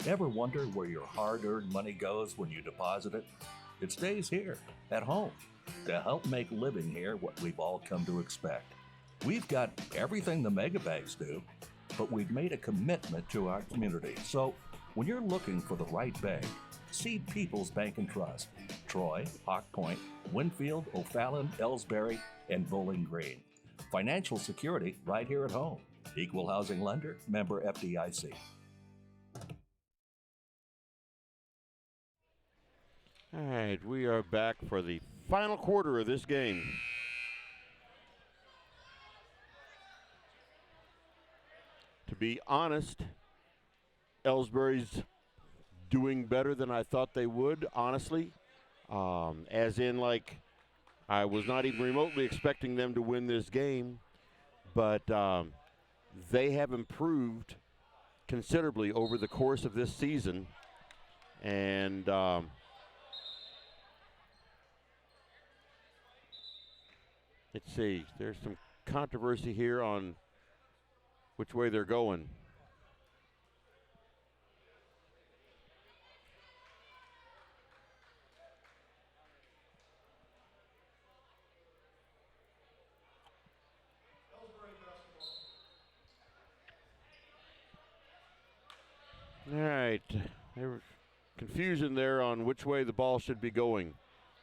Ever wonder where your hard-earned money goes when you deposit it? It stays here, at home, to help make living here what we've all come to expect. We've got everything the mega banks do, but we've made a commitment to our community. So when you're looking for the right bank, see People's Bank and Trust, Troy, Hawk Point, Winfield, O'Fallon, Elsberry, and Bowling Green. Financial security right here at home. Equal housing lender, member FDIC. All right, we are back for the final quarter of this game. To be honest, Elsberry's doing better than I thought they would, honestly. As in, like, I was not even remotely expecting them to win this game, but they have improved considerably over the course of this season. And let's see, there's some controversy here on which way they're going. All right, there was confusion there on which way the ball should be going.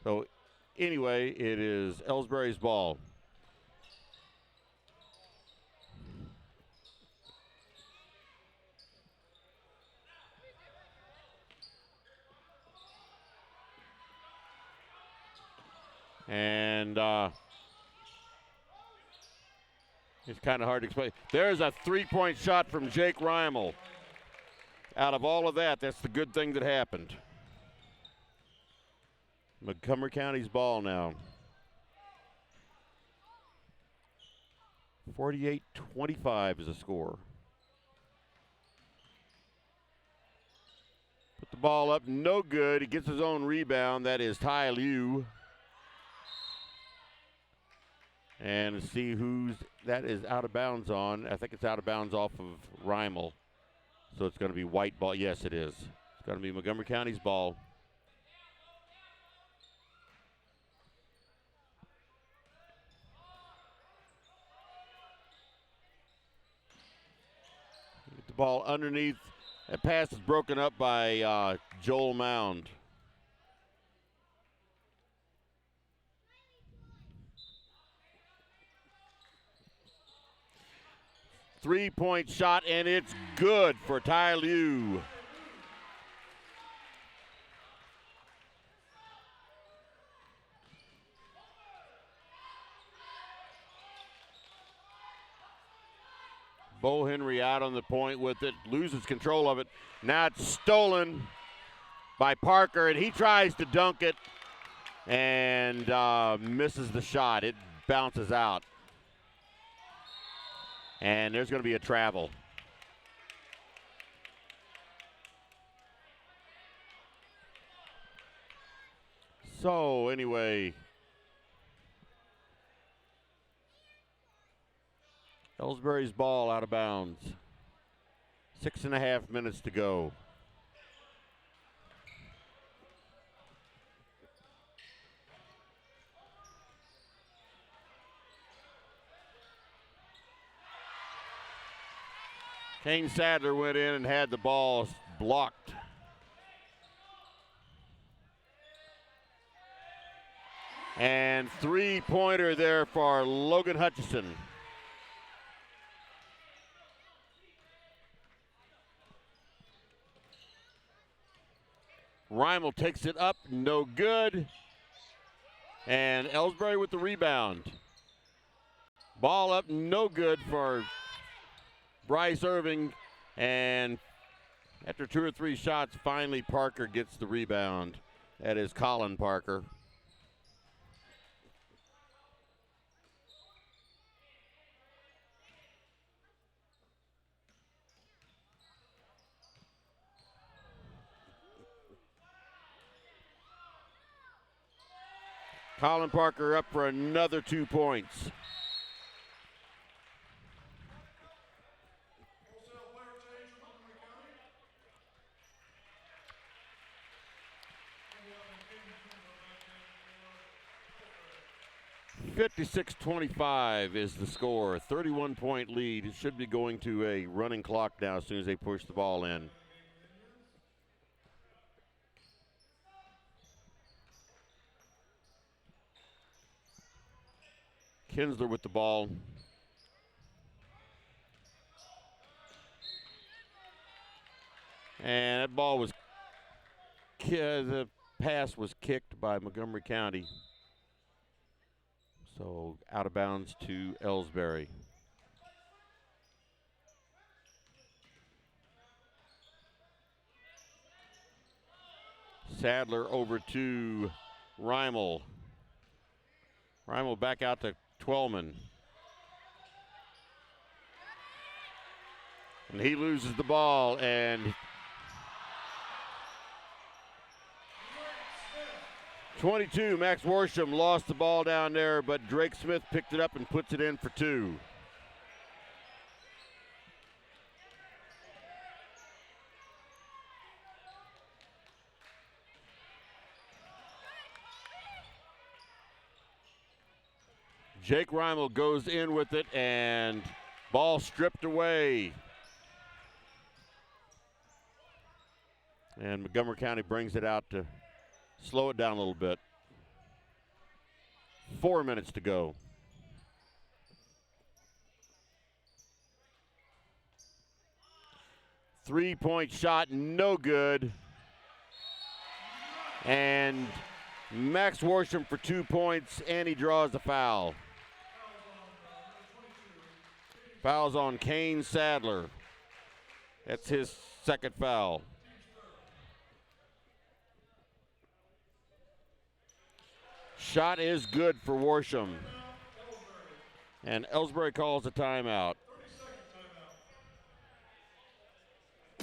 So anyway, it is Elsberry's ball. And it's kind of hard to explain. There's a three-point shot from Jake Reimel. Out of all of that, that's the good thing that happened. Montgomery County's ball now. 48-25 is the score. Put the ball up, no good. He gets his own rebound. That is Ty Liu. And see who's that is out of bounds on. I think it's out of bounds off of Reimel. So it's going to be white ball. Yes, it is. It's going to be Montgomery County's ball. Get the ball underneath. That pass is broken up by Joel Mound. Three-point shot, and it's good for Ty Liu. Bo Henry out on the point with it, loses control of it. Now it's stolen by Parker, and he tries to dunk it and misses the shot. It bounces out. And there's going to be a travel. So anyway, Elsberry's ball out of bounds. 6.5 minutes to go. Kane Sadler went in and had the ball blocked. And three-pointer there for Logan Hutchison. Reimel takes it up, no good. And Elsberry with the rebound. Ball up, no good for Bryce Irving. And after 2 or 3 shots, finally Parker gets the rebound. That is Colin Parker. Colin Parker up for another 2 points. (56-25) is the score. 31-point lead. It should be going to a running clock now as soon as they push the ball in. Kinsler with the ball. And that ball was, the pass was kicked by Montgomery County. So out of bounds to Elsberry. Sadler over to Reimel. Reimel back out to Twellman. And he loses the ball, and 22, Max Worsham lost the ball down there, but Drake Smith picked it up and puts it in for 2. Jake Reimel goes in with it, and ball stripped away. And Montgomery County brings it out to slow it down a little bit. 4 minutes to go. Three-point shot, no good. And Max Worsham for 2 points, and he draws the foul. Foul's on Kane Sadler. That's his second foul. Shot is good for Worsham. And Elsberry calls a timeout.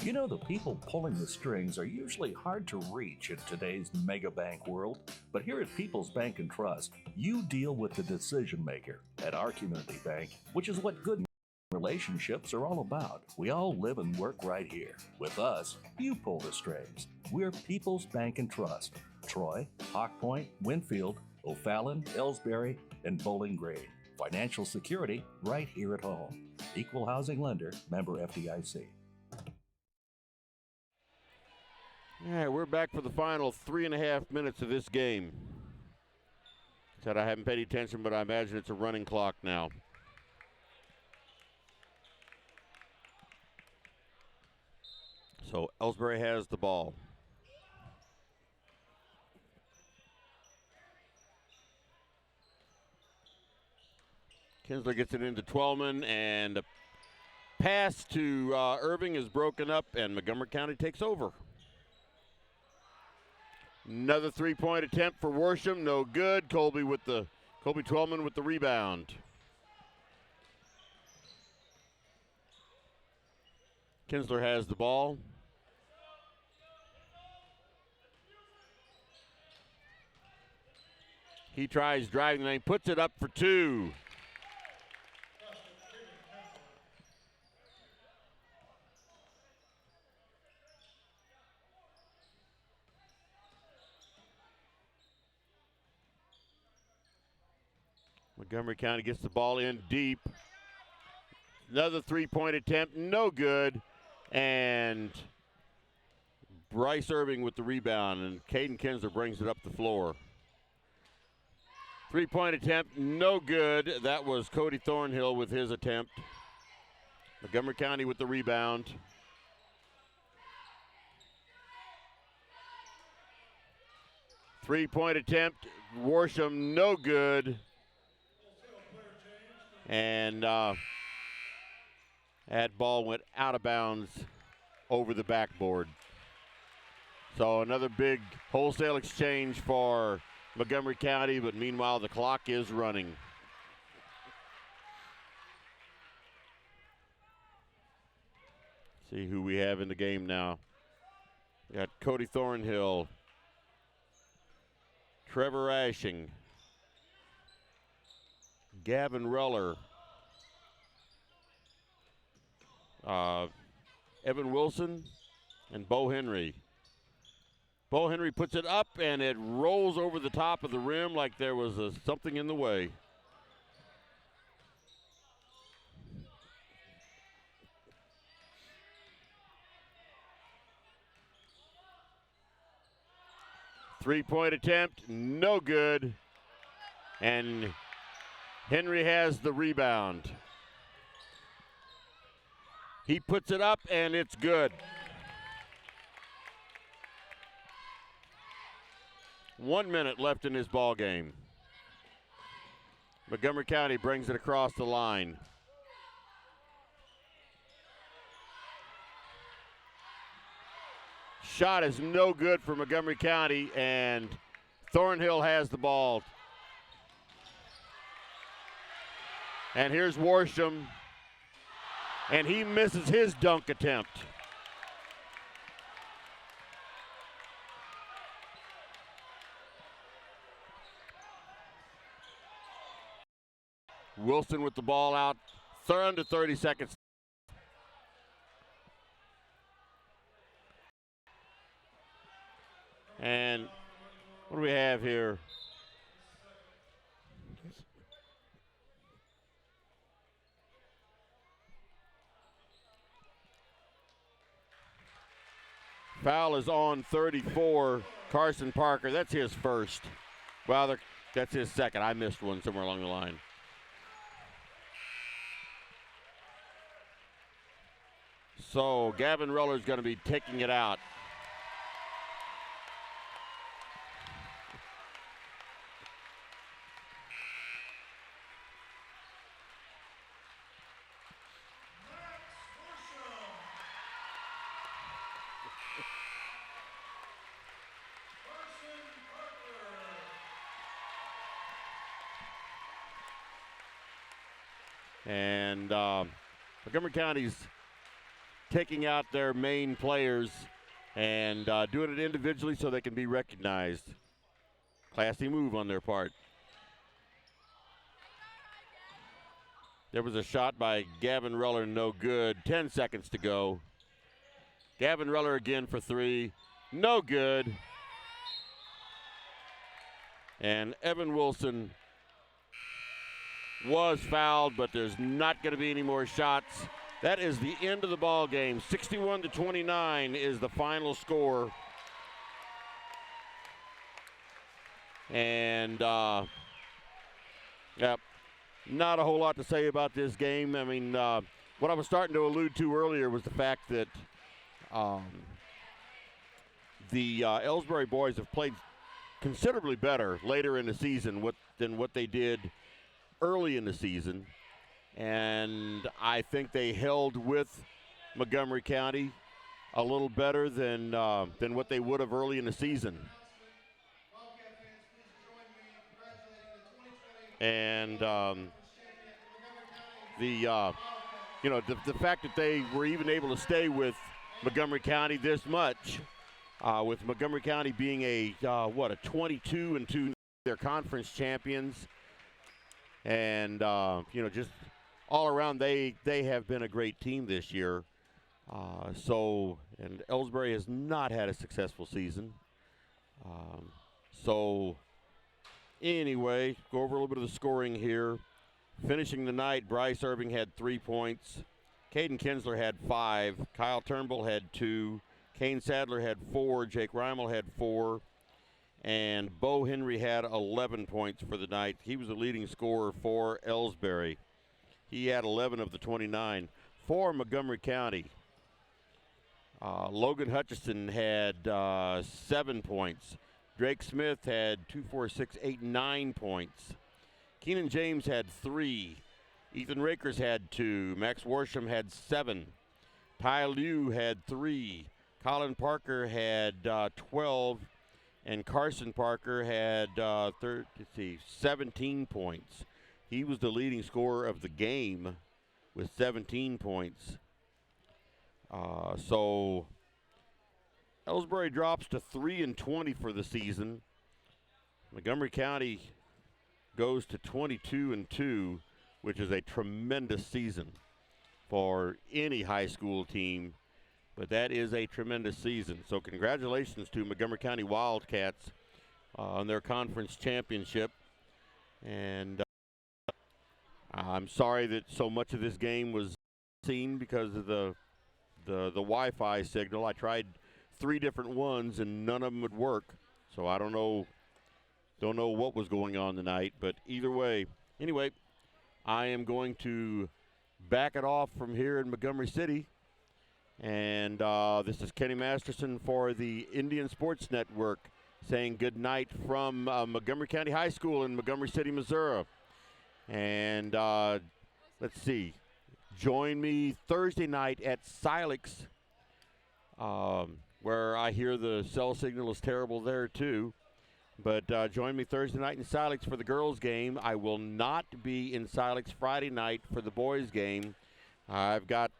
You know, the people pulling the strings are usually hard to reach in today's mega bank world, but here at People's Bank and Trust, you deal with the decision maker at our community bank, which is what good relationships are all about. We all live and work right here. With us, you pull the strings. We're People's Bank and Trust. Troy, Hawk Point, Winfield, O'Fallon, Elsberry, and Bowling Green. Financial security right here at home. Equal housing lender, member FDIC. All right, we're back for the final 3.5 minutes of this game. Said I haven't paid attention, but I imagine it's a running clock now. So Elsberry has the ball. Kinsler gets it into Twellman, and a pass to Irving is broken up, and Montgomery County takes over. Another three-point attempt for Worsham, no good. Colby Twellman with the rebound. Kinsler has the ball. He tries driving, and he puts it up for 2. Montgomery County gets the ball in deep. Another three-point attempt, no good. And Bryce Irving with the rebound, and Caden Kinsler brings it up the floor. Three-point attempt, no good. That was Cody Thornhill with his attempt. Montgomery County with the rebound. Three-point attempt, Worsham, no good. And that ball went out of bounds over the backboard. So another big wholesale exchange for Montgomery County, but meanwhile the clock is running. See who we have in the game now. We got Cody Thornhill, Trevor Ashing, Gavin Reller, Evan Wilson, and Bo Henry. Bo Henry puts it up, and it rolls over the top of the rim like there was something in the way. Three-point attempt, no good. And Henry has the rebound. He puts it up, and it's good. 1 minute left in this ball game. Montgomery County brings it across the line. Shot is no good for Montgomery County, and Thornhill has the ball. And here's Worsham, and he misses his dunk attempt. Wilson with the ball out, under 30 seconds. And what do we have here? Foul is on 34, Carson Parker. That's his first. Well, that's his second. I missed one somewhere along the line. So Gavin Reller is going to be taking it out. And Montgomery County's taking out their main players and doing it individually so they can be recognized. Classy move on their part. There was a shot by Gavin Reller, no good. 10 seconds to go. Gavin Reller again for three, no good. And Evan Wilson was fouled, but there's not going to be any more shots. That is the end of the ball game. 61-29 is the final score. And, yep, not a whole lot to say about this game. I mean, what I was starting to allude to earlier was the fact that the Elsberry boys have played considerably better later in the season than what they did early in the season, and I think they held with Montgomery County a little better than what they would have early in the season. And the fact that they were even able to stay with Montgomery County this much, with Montgomery County being a 22-2, their conference champions. And, just all around, they have been a great team this year. And Elsberry has not had a successful season. So, anyway, go over a little bit of the scoring here Finishing the night, Bryce Irving had 3 points. Caden Kinsler had 5. Kyle Turnbull had 2. Kane Sadler had 4. Jake Reimel had 4. And Bo Henry had 11 points for the night. He was the leading scorer for Elsberry. He had 11 of the 29. For Montgomery County, Logan Hutchison had 7 points. Drake Smith had 2, 4, 6, 8, 9 points. Keenan James had 3. Ethan Rakers had 2. Max Worsham had 7. Ty Liu had 3. Colin Parker had 12. And Carson Parker had 17 points. He was the leading scorer of the game with 17 points. So Elsberry drops to 3-20 for the season. Montgomery County goes to 22-2, which is a tremendous season for any high school team. But that is a tremendous season. So congratulations to Montgomery County Wildcats on their conference championship. And I'm sorry that so much of this game was seen because of the Wi-Fi signal. I tried 3 different ones and none of them would work. So I don't know what was going on tonight. But either way, anyway, I am going to back it off from here in Montgomery City. And this is Kenny Masterson for the Indian Sports Network saying good night from Montgomery County High School in Montgomery City, Missouri. And let's see. Join me Thursday night at Silex, where I hear the cell signal is terrible there too. But join me Thursday night in Silex for the girls' game. I will not be in Silex Friday night for the boys' game. I've got